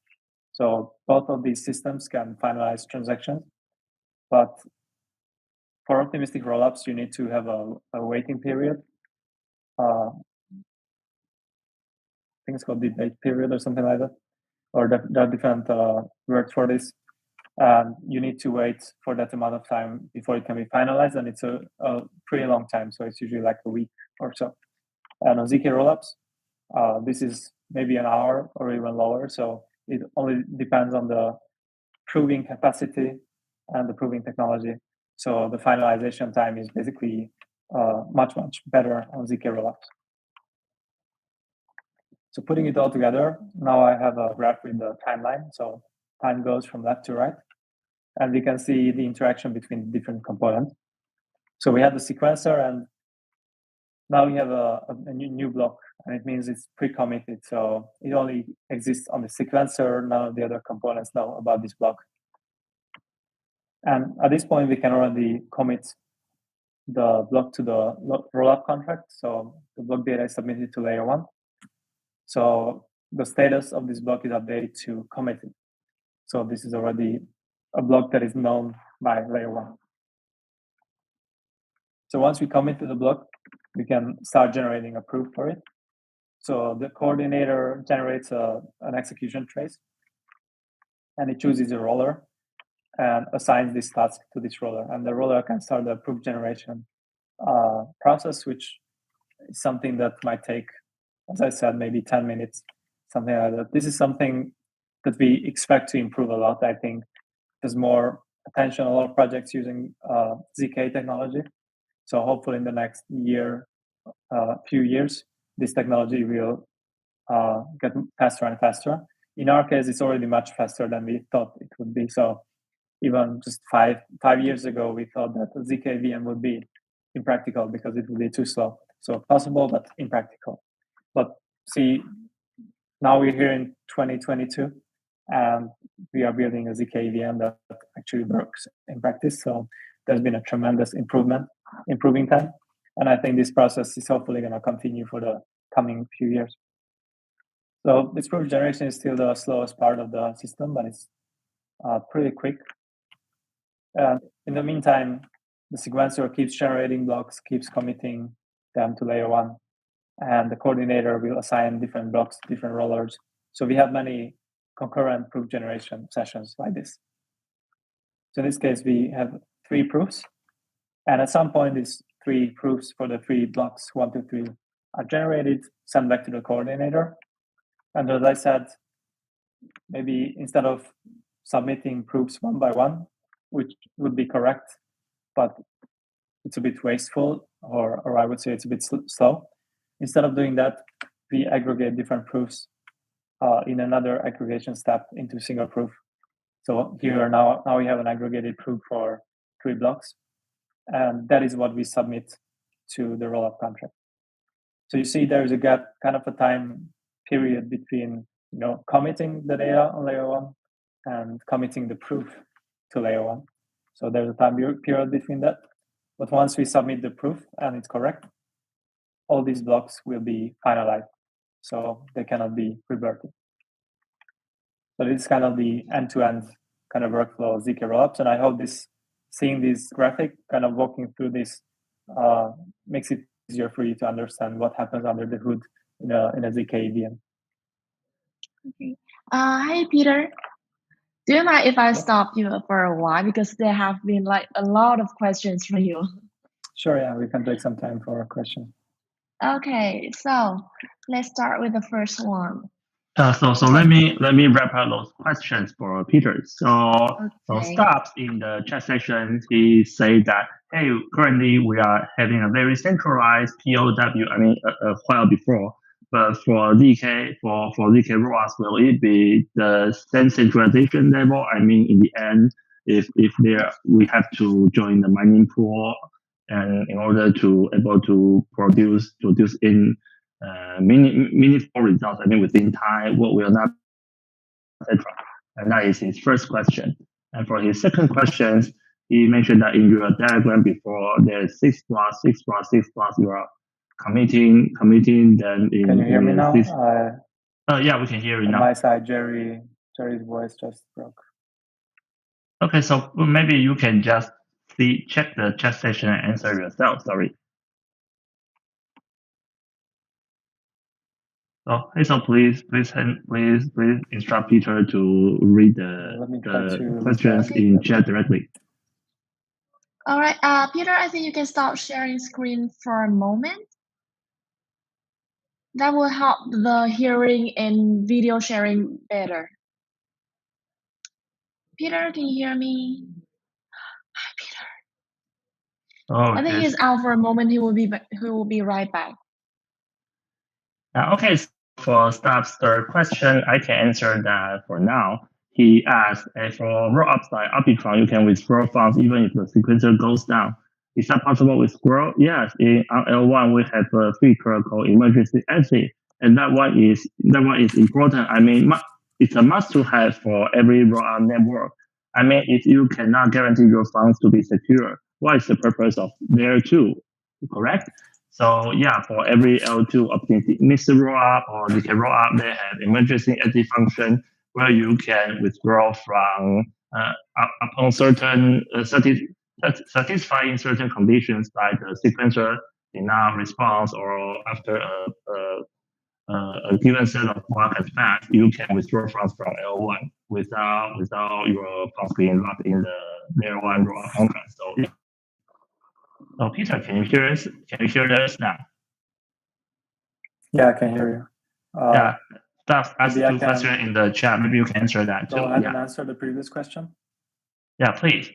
So both of these systems can finalize transactions, but for optimistic rollups, you need to have a waiting period. I think it's called debate period or something like that, or there are different words for this. You need to wait for that amount of time before it can be finalized, and it's a pretty long time. So it's usually like a week or so. And on ZK rollups, this is maybe an hour or even lower. So it only depends on the proving capacity and the proving technology. So the finalization time is basically much better on ZK rollups. So putting it all together, now I have a graph with the timeline. So time goes from left to right, and we can see the interaction between different components. So we have the sequencer, and now we have a new block, and it means it's pre-committed. So it only exists on the sequencer. None of the other components know about this block. And at this point, we can already commit the block to the rollup contract. So the block data is submitted to layer 1. So the status of this block is updated to committed. So this is already a block that is known by layer 1. So once we commit to the block, we can start generating a proof for it. So the coordinator generates an execution trace, and it chooses a roller and assigns this task to this roller. And the roller can start the proof generation process, which is something that might take, as I said, maybe 10 minutes, something like that. This is something that we expect to improve a lot. I think there's more attention, a lot of projects using ZK technology. So hopefully in the next few years, this technology will get faster and faster. In our case, it's already much faster than we thought it would be. So even just five years ago, we thought that the ZK VM would be impractical because it would be too slow. So possible, but impractical. But see, now we're here in 2022, and we are building a ZK VM that actually works in practice. So there's been a tremendous improving time. And I think this process is hopefully going to continue for the coming few years. So this proof generation is still the slowest part of the system, but it's pretty quick. In the meantime, the sequencer keeps generating blocks, keeps committing them to layer 1. and the coordinator will assign different blocks, different rollers. So we have many concurrent proof generation sessions like this. So in this case, we have 3 proofs, and at some point, these 3 proofs for the 3 blocks 1, 2, 3 are generated, sent back to the coordinator. And as I said, maybe instead of submitting proofs one by one, which would be correct, but it's a bit wasteful, or I would say it's a bit slow. Instead of doing that, we aggregate different proofs in another aggregation step into single proof. So here now we have an aggregated proof for 3 blocks, and that is what we submit to the rollup contract. So you see there is a gap, kind of a time period between committing the data on layer 1 and committing the proof to layer 1. So there's a time period between that. But once we submit the proof and it's correct, all these blocks will be finalized. So they cannot be reverted. So this is kind of the end-to-end kind of workflow of ZK rollups. And I hope seeing this graphic, kind of walking through this, makes it easier for you to understand what happens under the hood in a ZK EVM. Okay. Hi, Peter. Do you mind if I stop you for a while, because there have been like a lot of questions from you? Sure, yeah, we can take some time for a question. Okay, so let's start with the first one. So let me wrap up those questions for Peter. So Stops in the chat section, he said that, hey, currently we are having a very centralized POW. I mean, a while before, but for ZK rollups, will it be the same centralization level? I mean, in the end, if we have to join the mining pool, and in order to able to produce in meaningful results, I mean, within time, what will not, etc. And that is his first question. And for his second question, he mentioned that in your diagram before, there's 6 plus 6 plus 6 plus, you are committing them in. Can you hear me now? Yeah, we can hear you now. On my side, Jerry's voice just broke. Okay, so maybe you can just check the chat session and answer yourself. Sorry. So please instruct Peter to read the questions in chat directly. All right, Peter, I think you can stop sharing screen for a moment. That will help the hearing and video sharing better. Peter, can you hear me? Hi, Peter. Oh, I think he's out for a moment. He will be right back. Okay, so for Staff's third question, I can answer that for now. He asked, for rollups like Arbitron, you can withdraw funds even if the sequencer goes down. Is that possible with Squirrel? Yes, on L1 we have a feature called emergency exit, and that one is important. I mean, it's a must-to-have for every rollup network. I mean, if you cannot guarantee your funds to be secure, what is the purpose of layer 2? Correct? So yeah, for every L2 opportunity, Mr. Rollup or ZK Rollup, they have emergency exit function where you can withdraw from upon certain satisfying certain conditions, like the sequencer denial response, or after a given set of block has passed, you can withdraw funds from L1 without your funds being locked in the layer 1 rollup contract. So yeah. So Peter, can you hear us? Can you hear us now? Yeah, I can hear you. Yeah, Staff asked 2 questions in the chat. Maybe you can answer that too. Go ahead and answer the previous question. Yeah, please.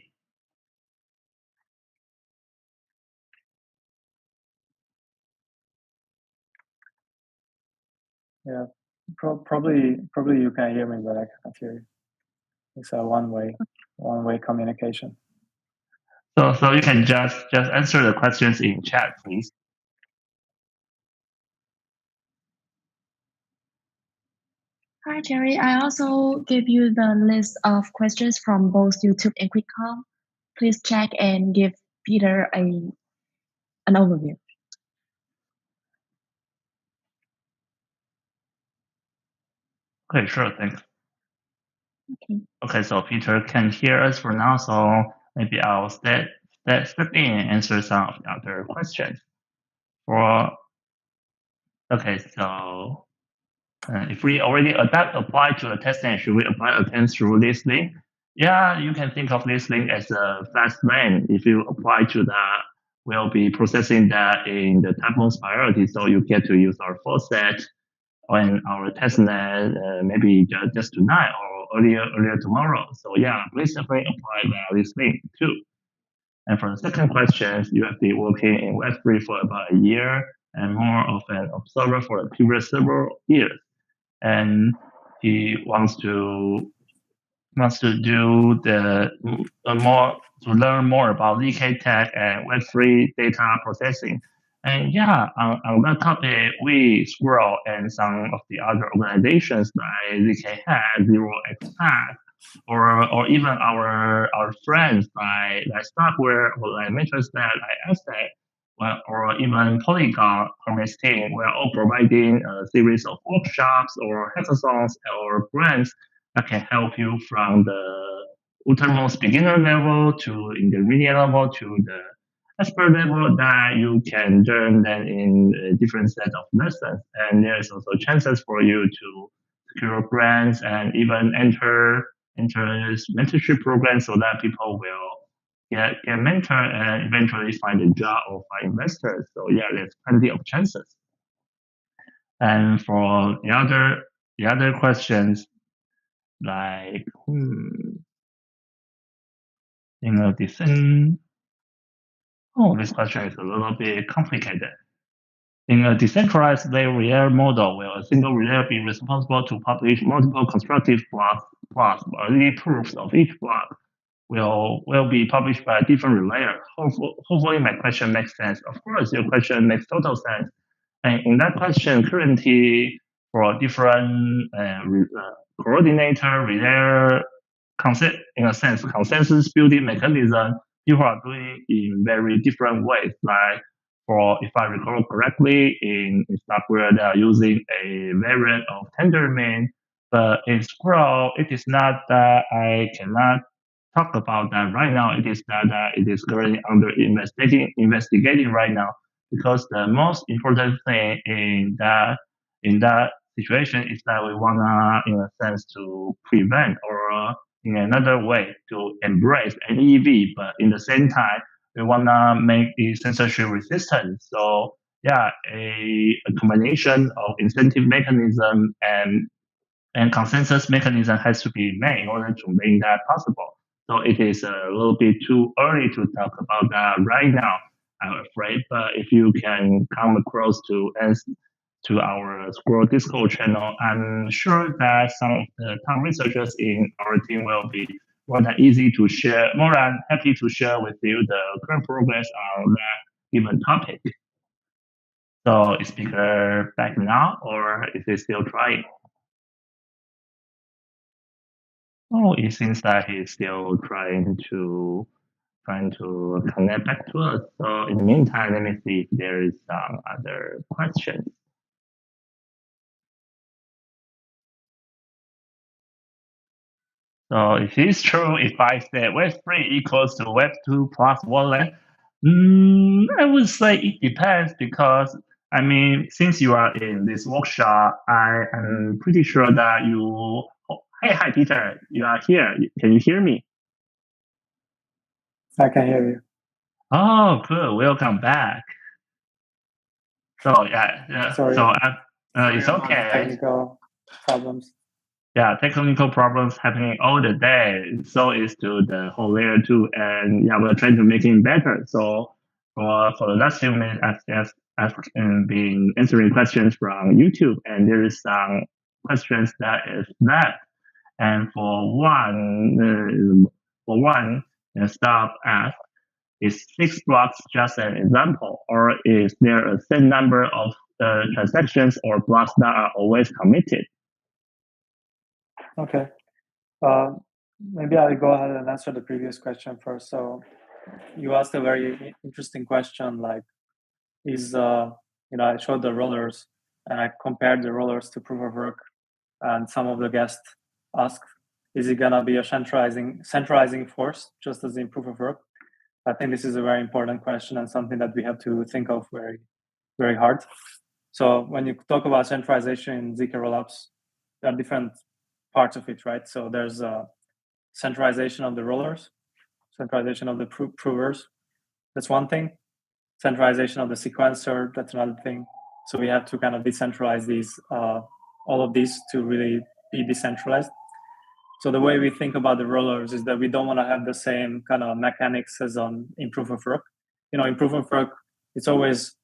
Yeah, probably you can hear me, but I can't hear you. It's a one-way communication. So you can just answer the questions in chat, please. Hi, Jerry. I also gave you the list of questions from both YouTube and QuickCom. Please check and give Peter an overview. Okay, sure, thanks. Okay, so Peter can hear us for now, so maybe I'll step in and answer some of the other questions. For Okay, so if we already apply to a testnet, should we apply again through this link? Yeah, you can think of this link as a fast lane. If you apply to that, we'll be processing that in the topmost priority, so you get to use our full set on our testnet maybe just tonight or earlier tomorrow. So yeah, please definitely apply this link too. And for the second question, you have been working in Web3 for about a year and more of an observer for the previous several years. And he wants to do to learn more about ZK Tech and Web3 data processing. And yeah, on that topic, we Squirrel and some of the other organizations like ZK Hack, 0xPath, or even our friends like Starkware or like Matrixnet, like Aztec, well, or even Polygon from his team, we're all providing a series of workshops or hackathons or grants that can help you from the uttermost beginner level to intermediate level to the expert level that you can learn then in a different set of lessons. And there's also chances for you to secure grants and even enter mentorship programs so that people will get mentored and eventually find a job or find investors. So yeah, there's plenty of chances. And for the other questions, like in a decent, this question is a little bit complicated. In a decentralized layer model, will a single layer be responsible to publish multiple constructive blocks plus validity proofs of each block? Will be published by a different layer. Hopefully my question makes sense. Of course, your question makes total sense. And in that question, currently for different coordinator, layer, in a sense, consensus building mechanism, people are doing in very different ways. Like if I recall correctly, in Starkware, they are using a variant of Tendermint, but in Squirrel, it is not that I cannot talk about that right now. It is that it is currently under investigating right now, because the most important thing in that situation is that we wanna, in a sense, to prevent or in another way to embrace an EV, but in the same time we wanna make it censorship resistant. So yeah, a combination of incentive mechanism and consensus mechanism has to be made in order to make that possible. So it is a little bit too early to talk about that right now, I'm afraid. But if you can come across to our Squirrel Discord channel, I'm sure that some of the top researchers in our team will be more than happy to share with you the current progress on that given topic. So is speaker back now, or is he still trying? Oh, it seems that he's still trying to connect back to us. So in the meantime, let me see if there is some other questions. So if it's true, if I say Web3 equals to Web2 plus wallet, I would say it depends, because I mean, since you are in this workshop, I am pretty sure that you. Oh, hi, Peter, you are here. Can you hear me? I can hear you. Oh, good. Welcome back. So yeah. Sorry. So it's okay. Technical problems. Yeah, technical problems happening all the day. So is to the whole layer 2, and yeah, we're trying to make it better. So for the last few minutes, I've been answering questions from YouTube, and there is some questions that is left. And for one, staff asked, is 6 blocks just an example, or is there a set number of transactions or blocks that are always committed? Okay. Maybe I'll go ahead and answer the previous question first. So you asked a very interesting question, like, is, I showed the rollers and I compared the rollers to proof of work, and some of the guests asked, is it gonna be a centralizing force, just as in proof of work? I think this is a very important question and something that we have to think of very, very hard. So when you talk about centralization in ZK rollups, there are different parts of it, right? So there's centralization of the rollers, centralization of the provers. That's one thing. Centralization of the sequencer, that's another thing. So we have to kind of decentralize these, all of these to really be decentralized. So the way we think about the rollers is that we don't want to have the same kind of mechanics as in proof of work. In proof of work, it's always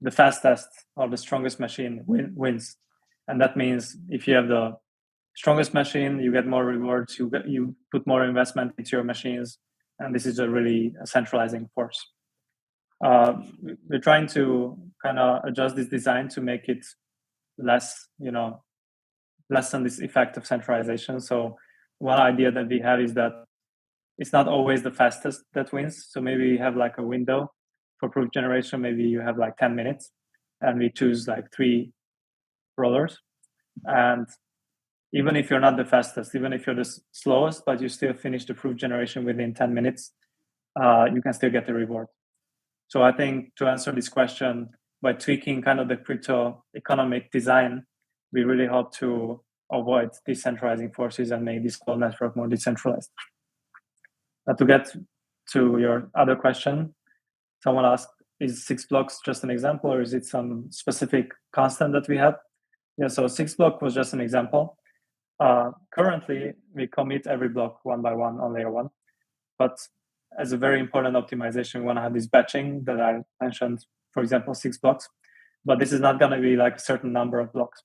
the fastest or the strongest machine wins. And that means if you have the strongest machine, you get more rewards, you put more investment into your machines, and this is a really centralizing force. We're trying to kind of adjust this design to make it lessen this effect of centralization. So one idea that we have is that it's not always the fastest that wins. So maybe you have like a window for proof generation. Maybe you have like 10 minutes and we choose like 3 rollers. And even if you're not the fastest, even if you're the slowest, but you still finish the proof generation within 10 minutes, you can still get the reward. So I think to answer this question, by tweaking kind of the crypto economic design, we really hope to avoid decentralizing forces and make this whole network more decentralized. To get to your other question, someone asked, is 6 blocks just an example or is it some specific constant that we have? Yeah, so 6 block was just an example. Currently, we commit every block one by one on layer 1, but as a very important optimization, we want to have this batching that I mentioned, for example, 6 blocks, but this is not going to be like a certain number of blocks.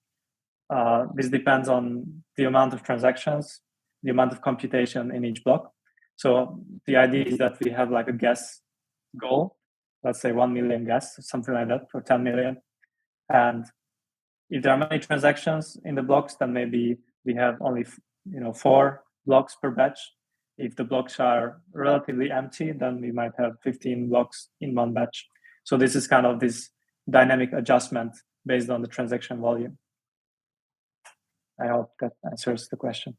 This depends on the amount of transactions, the amount of computation in each block. So the idea is that we have like a guess goal, let's say 1 million guess, something like that, or 10 million. And if there are many transactions in the blocks, then maybe we have only 4 blocks per batch. If the blocks are relatively empty, then we might have 15 blocks in one batch. So this is kind of this dynamic adjustment based on the transaction volume. I hope that answers the question.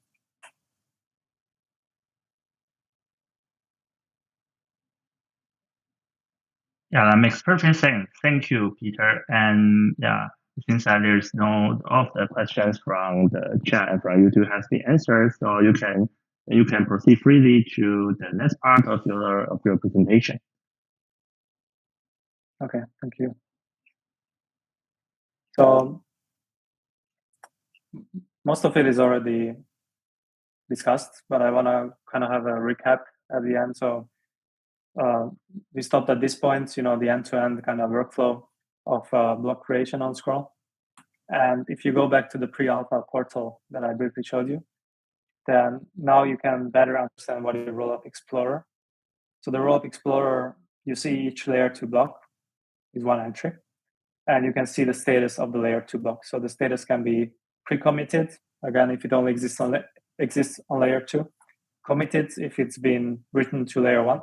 Yeah, that makes perfect sense. Thank you, Peter. And yeah, it seems that there's no of the questions from the chat and from YouTube has been answered, so you can proceed freely to the next part of your presentation. Okay, thank you. So most of it is already discussed, but I want to kind of have a recap at the end. So we stopped at this point, the end-to-end kind of workflow of block creation on Scroll. And if you go back to the pre-alpha portal that I briefly showed you, then now you can better understand what is the Rollup Explorer. So the Rollup Explorer, you see each layer 2 block is one entry, and you can see the status of the layer 2 block. So the status can be pre-committed, again, if it only exists on layer 2, committed if it's been written to layer 1,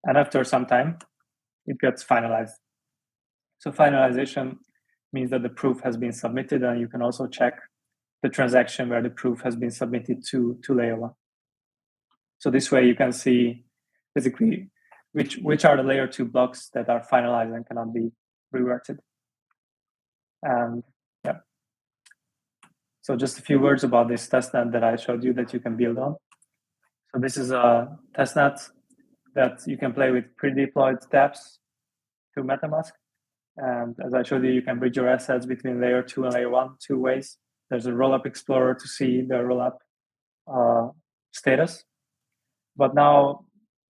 and after some time, it gets finalized. So finalization means that the proof has been submitted, and you can also check the transaction where the proof has been submitted to layer 1. So this way you can see basically which are the layer 2 blocks that are finalized and cannot be reverted. And yeah. So just a few words about this testnet that I showed you that you can build on. So this is a testnet that you can play with pre-deployed tabs to MetaMask. And as I showed you, you can bridge your assets between layer 2 and layer 1 2 ways. There's a Rollup Explorer to see the rollup status. But now,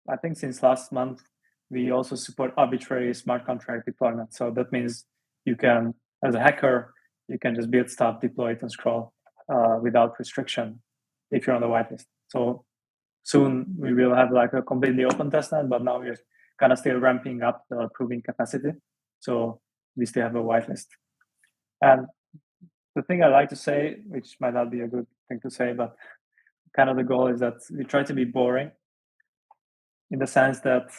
I think since last month, we also support arbitrary smart contract deployment. So that means you can, as a hacker, you can just build stuff, deploy it, and Scroll without restriction if you're on the whitelist. So soon we will have like a completely open testnet, but now we're kind of still ramping up the proving capacity. So we still have a whitelist. And the thing I like to say, which might not be a good thing to say, but kind of the goal is that we try to be boring in the sense that,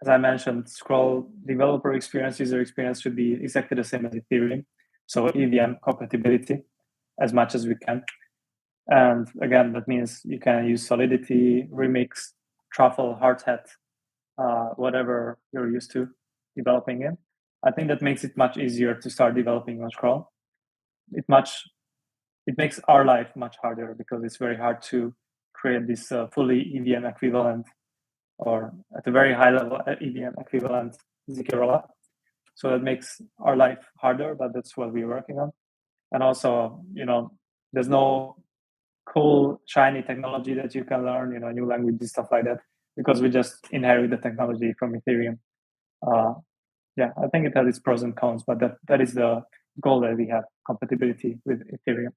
as I mentioned, Scroll developer experience, user experience should be exactly the same as Ethereum. So EVM compatibility as much as we can. And again, that means you can use Solidity, Remix, Truffle, Hardhat, whatever you're used to developing in. I think that makes it much easier to start developing on Scroll. It makes our life much harder because it's very hard to create this fully EVM equivalent, or at a very high level EVM equivalent ZK rollup. So that makes our life harder, but that's what we're working on. And also, there's no cool, shiny technology that you can learn, new languages, stuff like that, because we just inherit the technology from Ethereum. Yeah, I think it has its pros and cons, but that is the goal that we have, compatibility with Ethereum.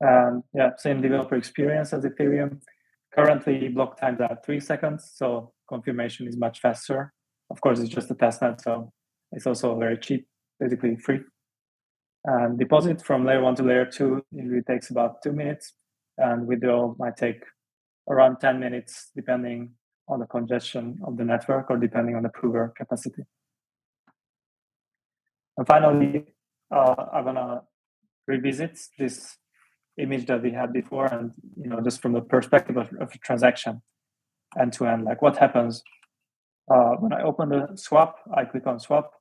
And yeah, same developer experience as Ethereum. Currently, block times are 3 seconds, so confirmation is much faster. Of course, it's just a testnet, so it's also very cheap, basically free. And deposit from layer 1 to layer 2 usually takes about 2 minutes, and withdrawal might take around 10 minutes, depending on the congestion of the network or depending on the prover capacity. And finally, I'm gonna revisit this image that we had before, and just from the perspective of a transaction, end to end, like what happens when I open the swap. I click on swap.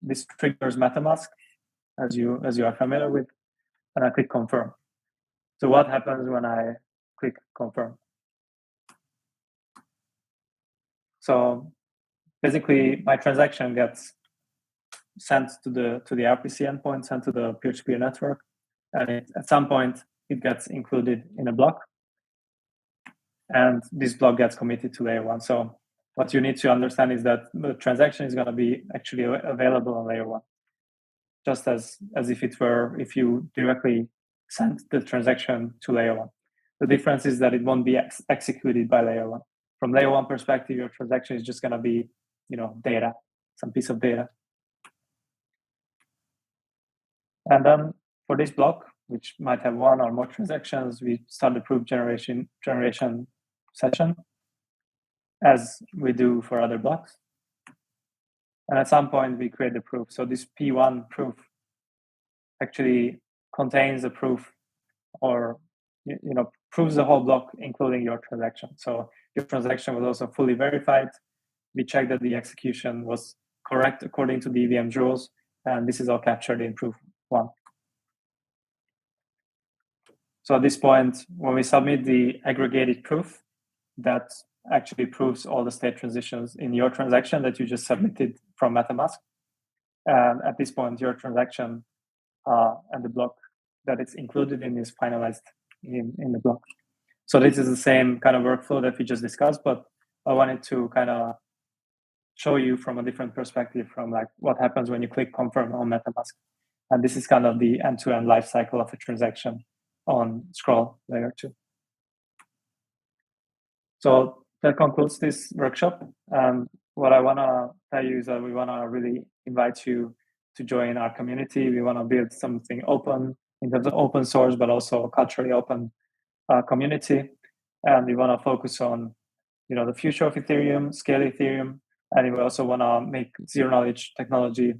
This triggers MetaMask, as you are familiar with, and I click confirm. So what happens when I click confirm? So basically, my transaction gets sent to the RPC endpoint, sent to the peer-to-peer network, and at some point it gets included in a block, and this block gets committed to layer 1. So what you need to understand is that the transaction is going to be actually available on layer 1, just as if you directly sent the transaction to layer 1. The difference is that it won't be executed by layer 1. From layer 1 perspective, your transaction is just going to be, data, some piece of data. And then for this block, which might have 1 or more transactions, we start the proof generation session, as we do for other blocks. And at some point, we create the proof. So this P1 proof actually contains a proof, or proves the whole block, including your transaction. So your transaction was also fully verified. We checked that the execution was correct according to the EVM rules, and this is all captured in proof 1. So at this point, when we submit the aggregated proof, that actually proves all the state transitions in your transaction that you just submitted from MetaMask. And at this point, your transaction and the block that it's included in is finalized in the block. So this is the same kind of workflow that we just discussed, but I wanted to kind of show you from a different perspective, from like what happens when you click confirm on MetaMask. And this is kind of the end-to-end life cycle of a transaction on Scroll layer 2. So that concludes this workshop. What I want to tell you is that we want to really invite you to join our community. We want to build something open in terms of open source, but also culturally open community. And we want to focus on, the future of Ethereum, scale Ethereum, and we also want to make zero-knowledge technology,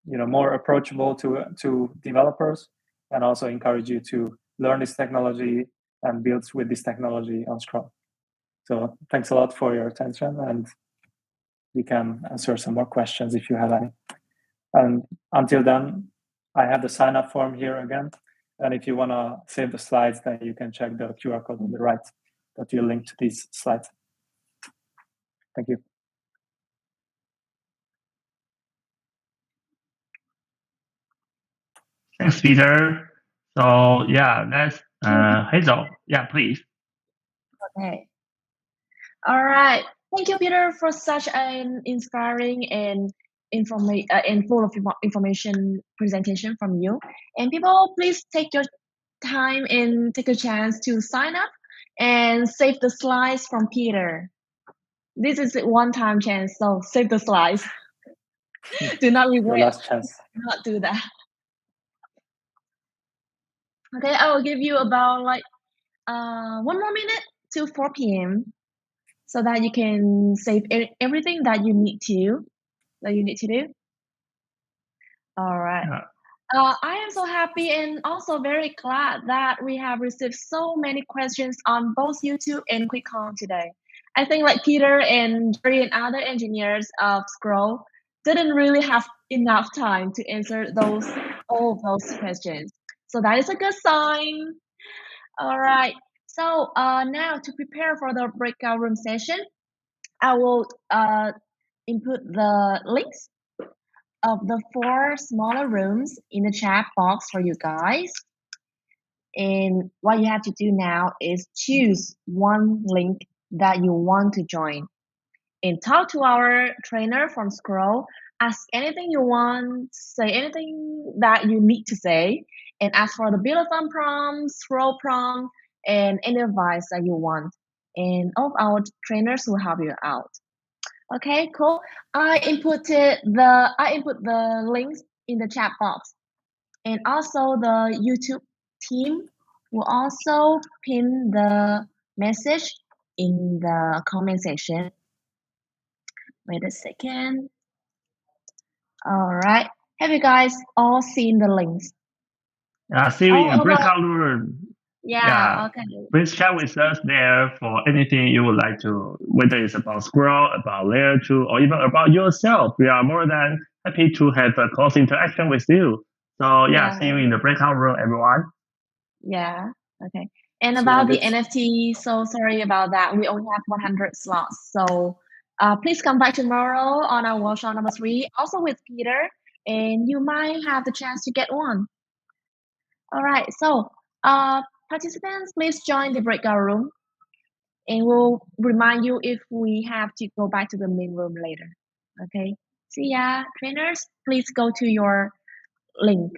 more approachable to developers, and also encourage you to learn this technology and build with this technology on Scroll. So thanks a lot for your attention, and we can answer some more questions if you have any. And until then, I have the sign-up form here again. And if you want to save the slides, then you can check the QR code on the right that will link to these slides. Thank you. Thanks, Peter. So yeah, that's Hazel. Yeah, please. Okay. All right. Thank you, Peter, for such an inspiring and full of information presentation from you. And people, please take your time and take a chance to sign up and save the slides from Peter. This is a one-time chance, so save the slides. Do not regret. Your last chance. Do not do that. Okay, I will give you about 1 more minute to 4 p.m. so that you can save everything that you need to do. All right. Yeah. I am so happy and also very glad that we have received so many questions on both YouTube and QuickCon today. I think like Peter and Jerry and other engineers of Scroll didn't really have enough time to answer all of those questions. So that is a good sign. All right. So now to prepare for the breakout room session, I will input the links of the 4 smaller rooms in the chat box for you guys. And what you have to do now is choose one link that you want to join and talk to our trainer from Scroll. Ask anything you want, say anything that you need to say, and ask for the Build-A-thon prompt, Scroll prompt, and any advice that you want. And all of our trainers will help you out. Okay, cool. I input the links in the chat box, and also the YouTube team will also pin the message in the comment section. Wait a second. All right. Have you guys all seen the links? See you in breakout room. Yeah, okay. Please chat with us there for anything you would like to, whether it's about Scroll, about Layer 2, or even about yourself. We are more than happy to have a close interaction with you. So see you in the breakout room, everyone. Yeah, okay. And So about the let's- NFT, so sorry about that. We only have 100 slots. So please come back tomorrow on our workshop number 3, also with Peter, and you might have the chance to get one. All right, so participants, please join the breakout room, and we'll remind you if we have to go back to the main room later. Okay, see ya. Trainers, please go to your link.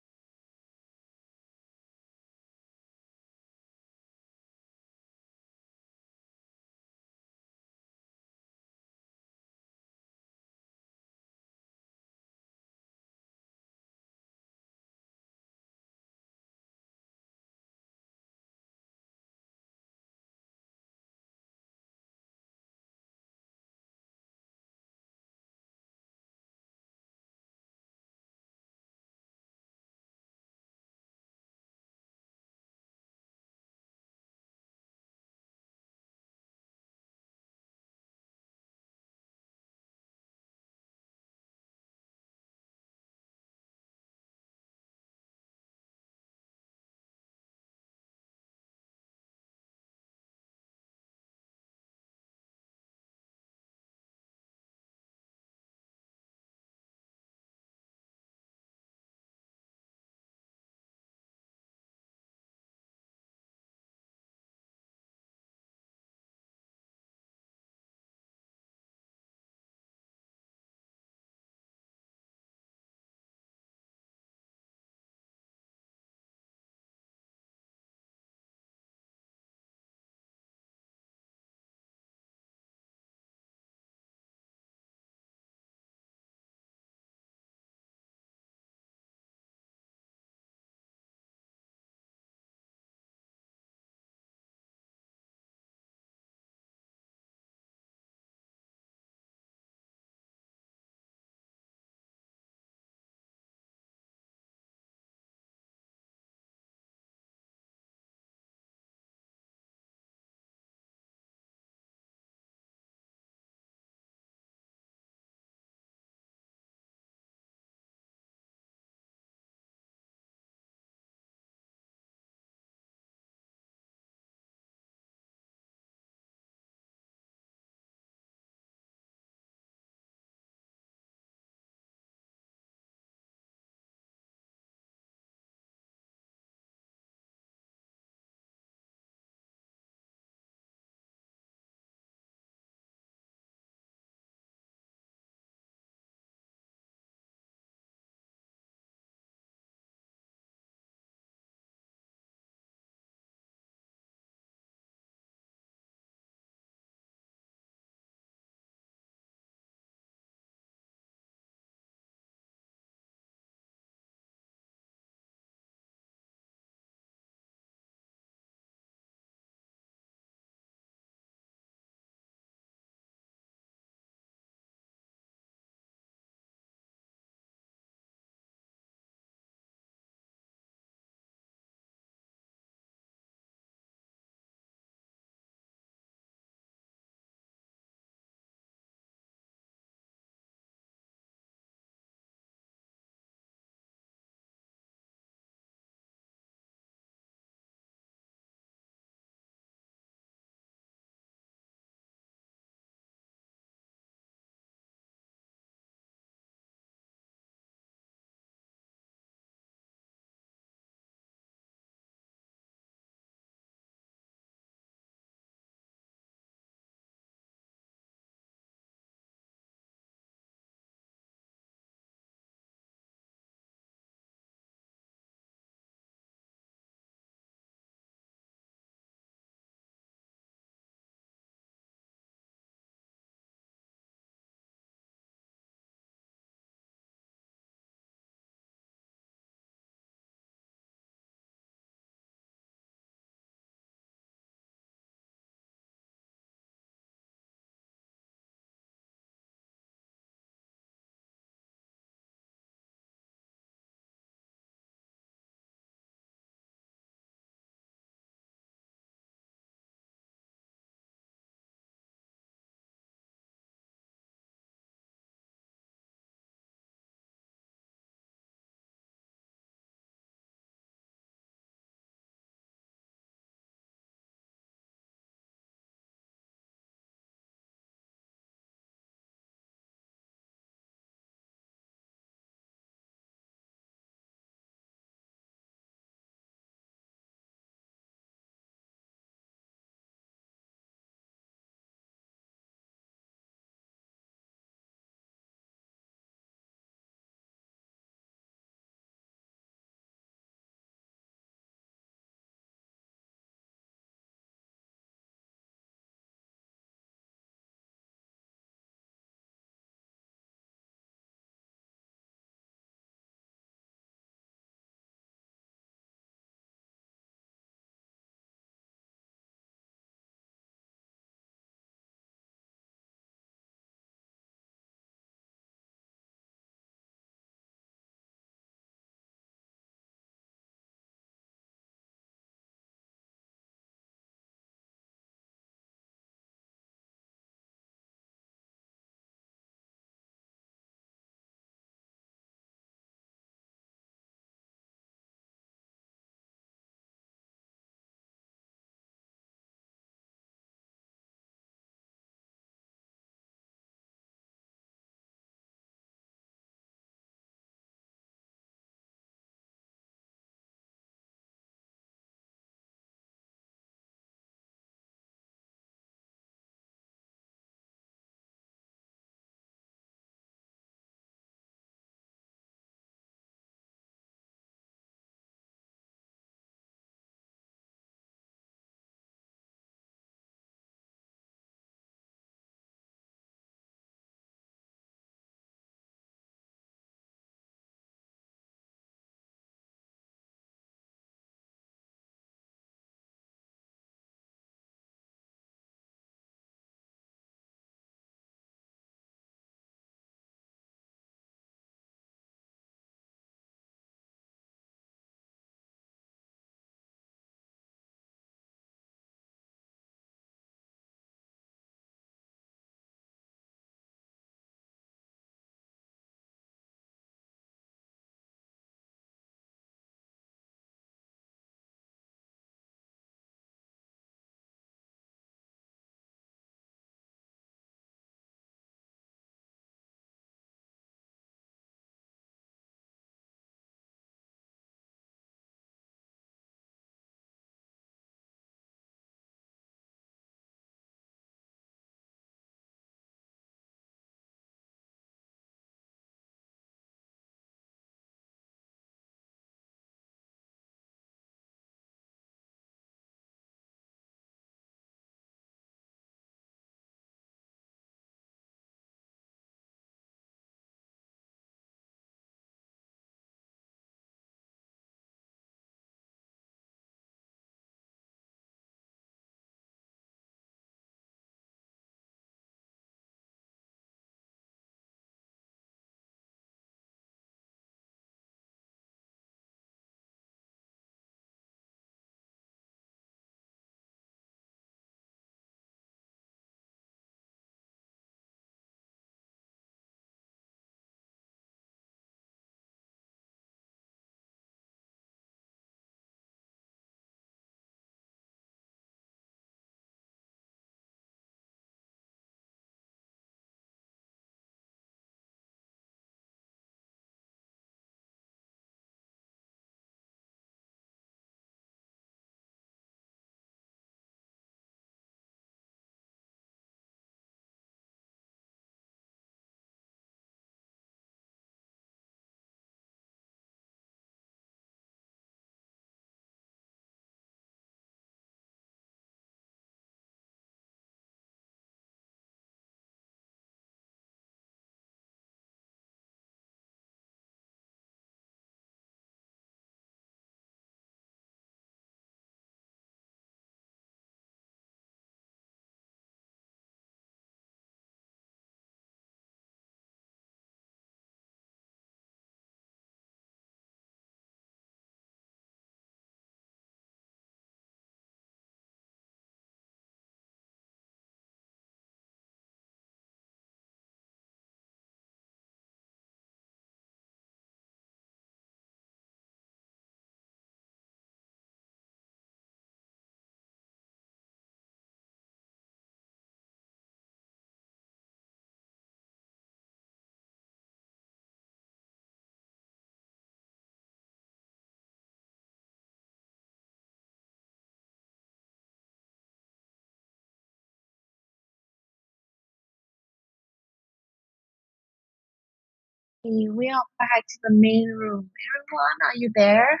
We are back to the main room. Everyone, are you there?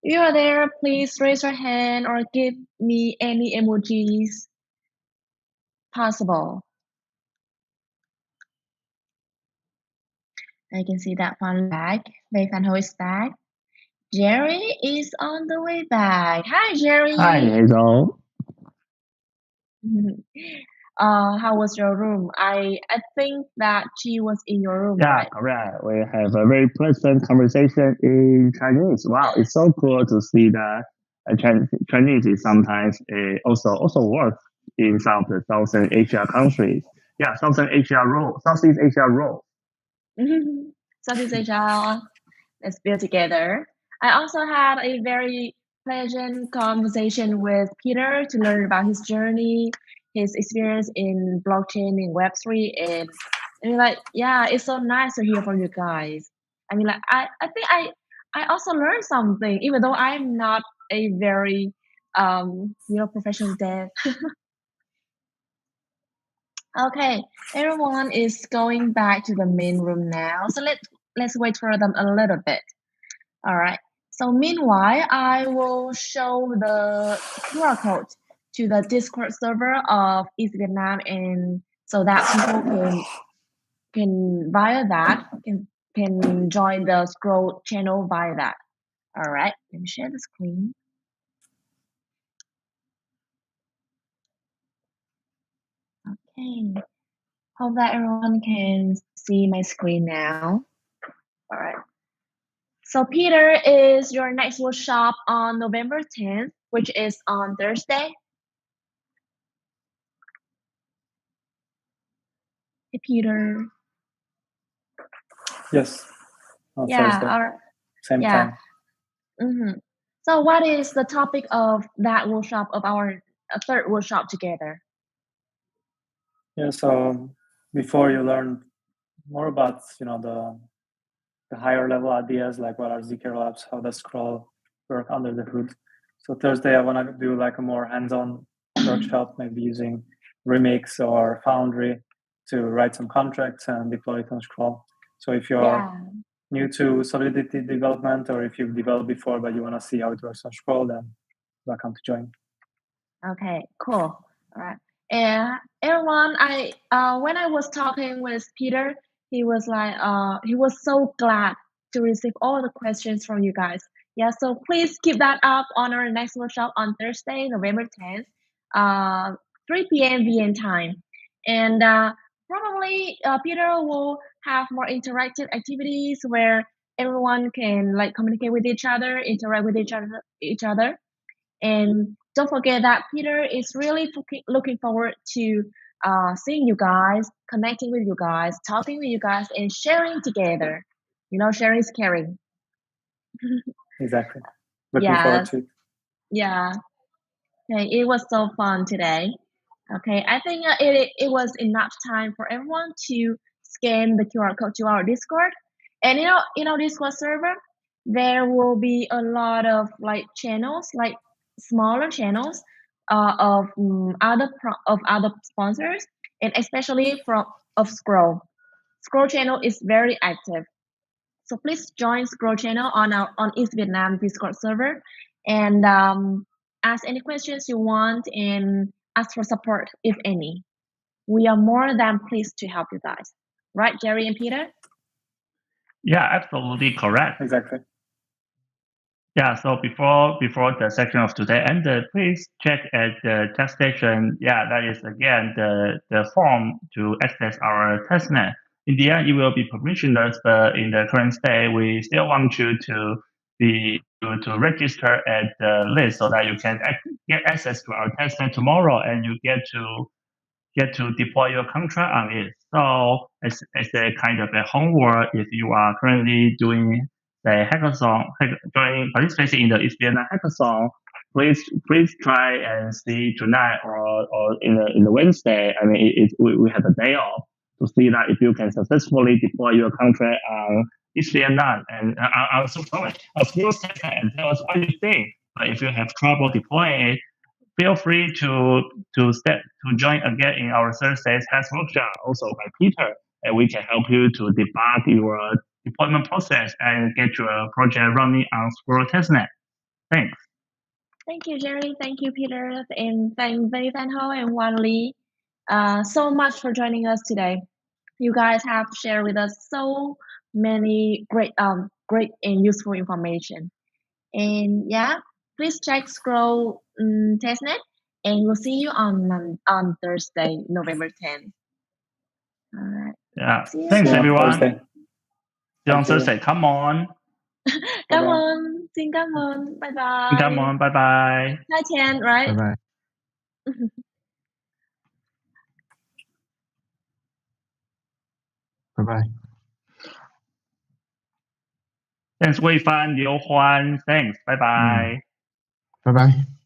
If you are there, please raise your hand or give me any emojis possible. I can see that one back. Wei Fan Ho is back. Jerry is on the way back. Hi, Jerry. Hi, Hazel. How was your room? I think that she was in your room, Yeah, right? correct. We have a very pleasant conversation in Chinese. Wow, it's so cool to see that Chinese is sometimes also works in some of the Southern Asia countries. Yeah, Southeast Asia role. Southeast Asia, let's build together. I also had a very pleasant conversation with Peter to learn about his journey, his experience in blockchain and Web3, and like, yeah, it's so nice to hear from you guys. I mean, like, I think I also learned something, even though I'm not a very professional dev. Okay, everyone is going back to the main room now, so let's wait for them a little bit. All right. So meanwhile, I will show the QR code to the Discord server of East Vietnam, and so that people can via that can join the Scroll channel via that. All right. Let me share the screen. Okay. Hope that everyone can see my screen now. All right. So Peter, is your next workshop on November 10th, which is on Thursday? Hey, Peter. Yes. On Yeah. Thursday. Same yeah. time. Mm-hmm. So what is the topic of that workshop, of our third workshop together? Yeah. So before you learn more about the higher level ideas, like what are ZK rollups, how does Scroll work under the hood. So Thursday I want to do like a more hands-on workshop, maybe using Remix or Foundry to write some contracts and deploy it on Scroll. So if you're new to Solidity development, or if you've developed before but you want to see how it works on Scroll, then welcome to join. Okay, cool. All right. And everyone, when I was talking with Peter, he was like, he was so glad to receive all the questions from you guys. Yeah, so please keep that up on our next workshop on Thursday, November 10th, 3 p.m. VN time. And probably Peter will have more interactive activities where everyone can like communicate with each other, interact with each other. And don't forget that Peter is really looking forward to seeing you guys, connecting with you guys, talking with you guys, and sharing together. Sharing is caring. Exactly. Looking forward to it. Yeah. Okay, it was so fun today. Okay, I think it was enough time for everyone to scan the QR code to our Discord. And in our Discord server, there will be a lot of like channels, like smaller channels of other sponsors, and especially of Scroll. Scroll channel is very active, so please join Scroll channel on East Vietnam Discord server, and ask any questions you want and ask for support if any. We are more than pleased to help you guys. Right, Jerry and Peter? Yeah, absolutely correct. Exactly. Yeah, so before the section of today ended, please check at the test station. Yeah, that is again the form to access our testnet. In the end, it will be permissionless, but in the current state, we still want you to register at the list so that you can get access to our testnet tomorrow, and you get to deploy your contract on it. So as a kind of a homework, if you are currently doing the hackathon, participating in the East Vietnam hackathon, please try and see tonight or in the Wednesday. I mean, we have a day off to see that if you can successfully deploy your contract on East Vietnam, and I'm so sorry, a few seconds and tell us what you think. But if you have trouble deploying it, feel free to join again in our Thursday's test workshop, also by Peter. and we can help you to debug your deployment process and get your project running on Squirrel testnet. Thanks. Thank you, Jerry. Thank you, Peter. And thank Vei Van Ho and Wan Li so much for joining us today. You guys have shared with us so many great and useful information. And yeah, please check Scroll testnet, and we'll see you on Thursday, November 10th. All right. Yeah. See you Thanks, soon. everyone. Thursday. See you on Thank you. Thursday. Come on. Come Bye-bye. on. Xin cảm ơn. Bye bye. Come on. Bye bye. Hi, Chen, right? Bye bye. Bye bye. Thanks, Wei Fan, Liu Huan. Thanks. Bye bye. Bye bye.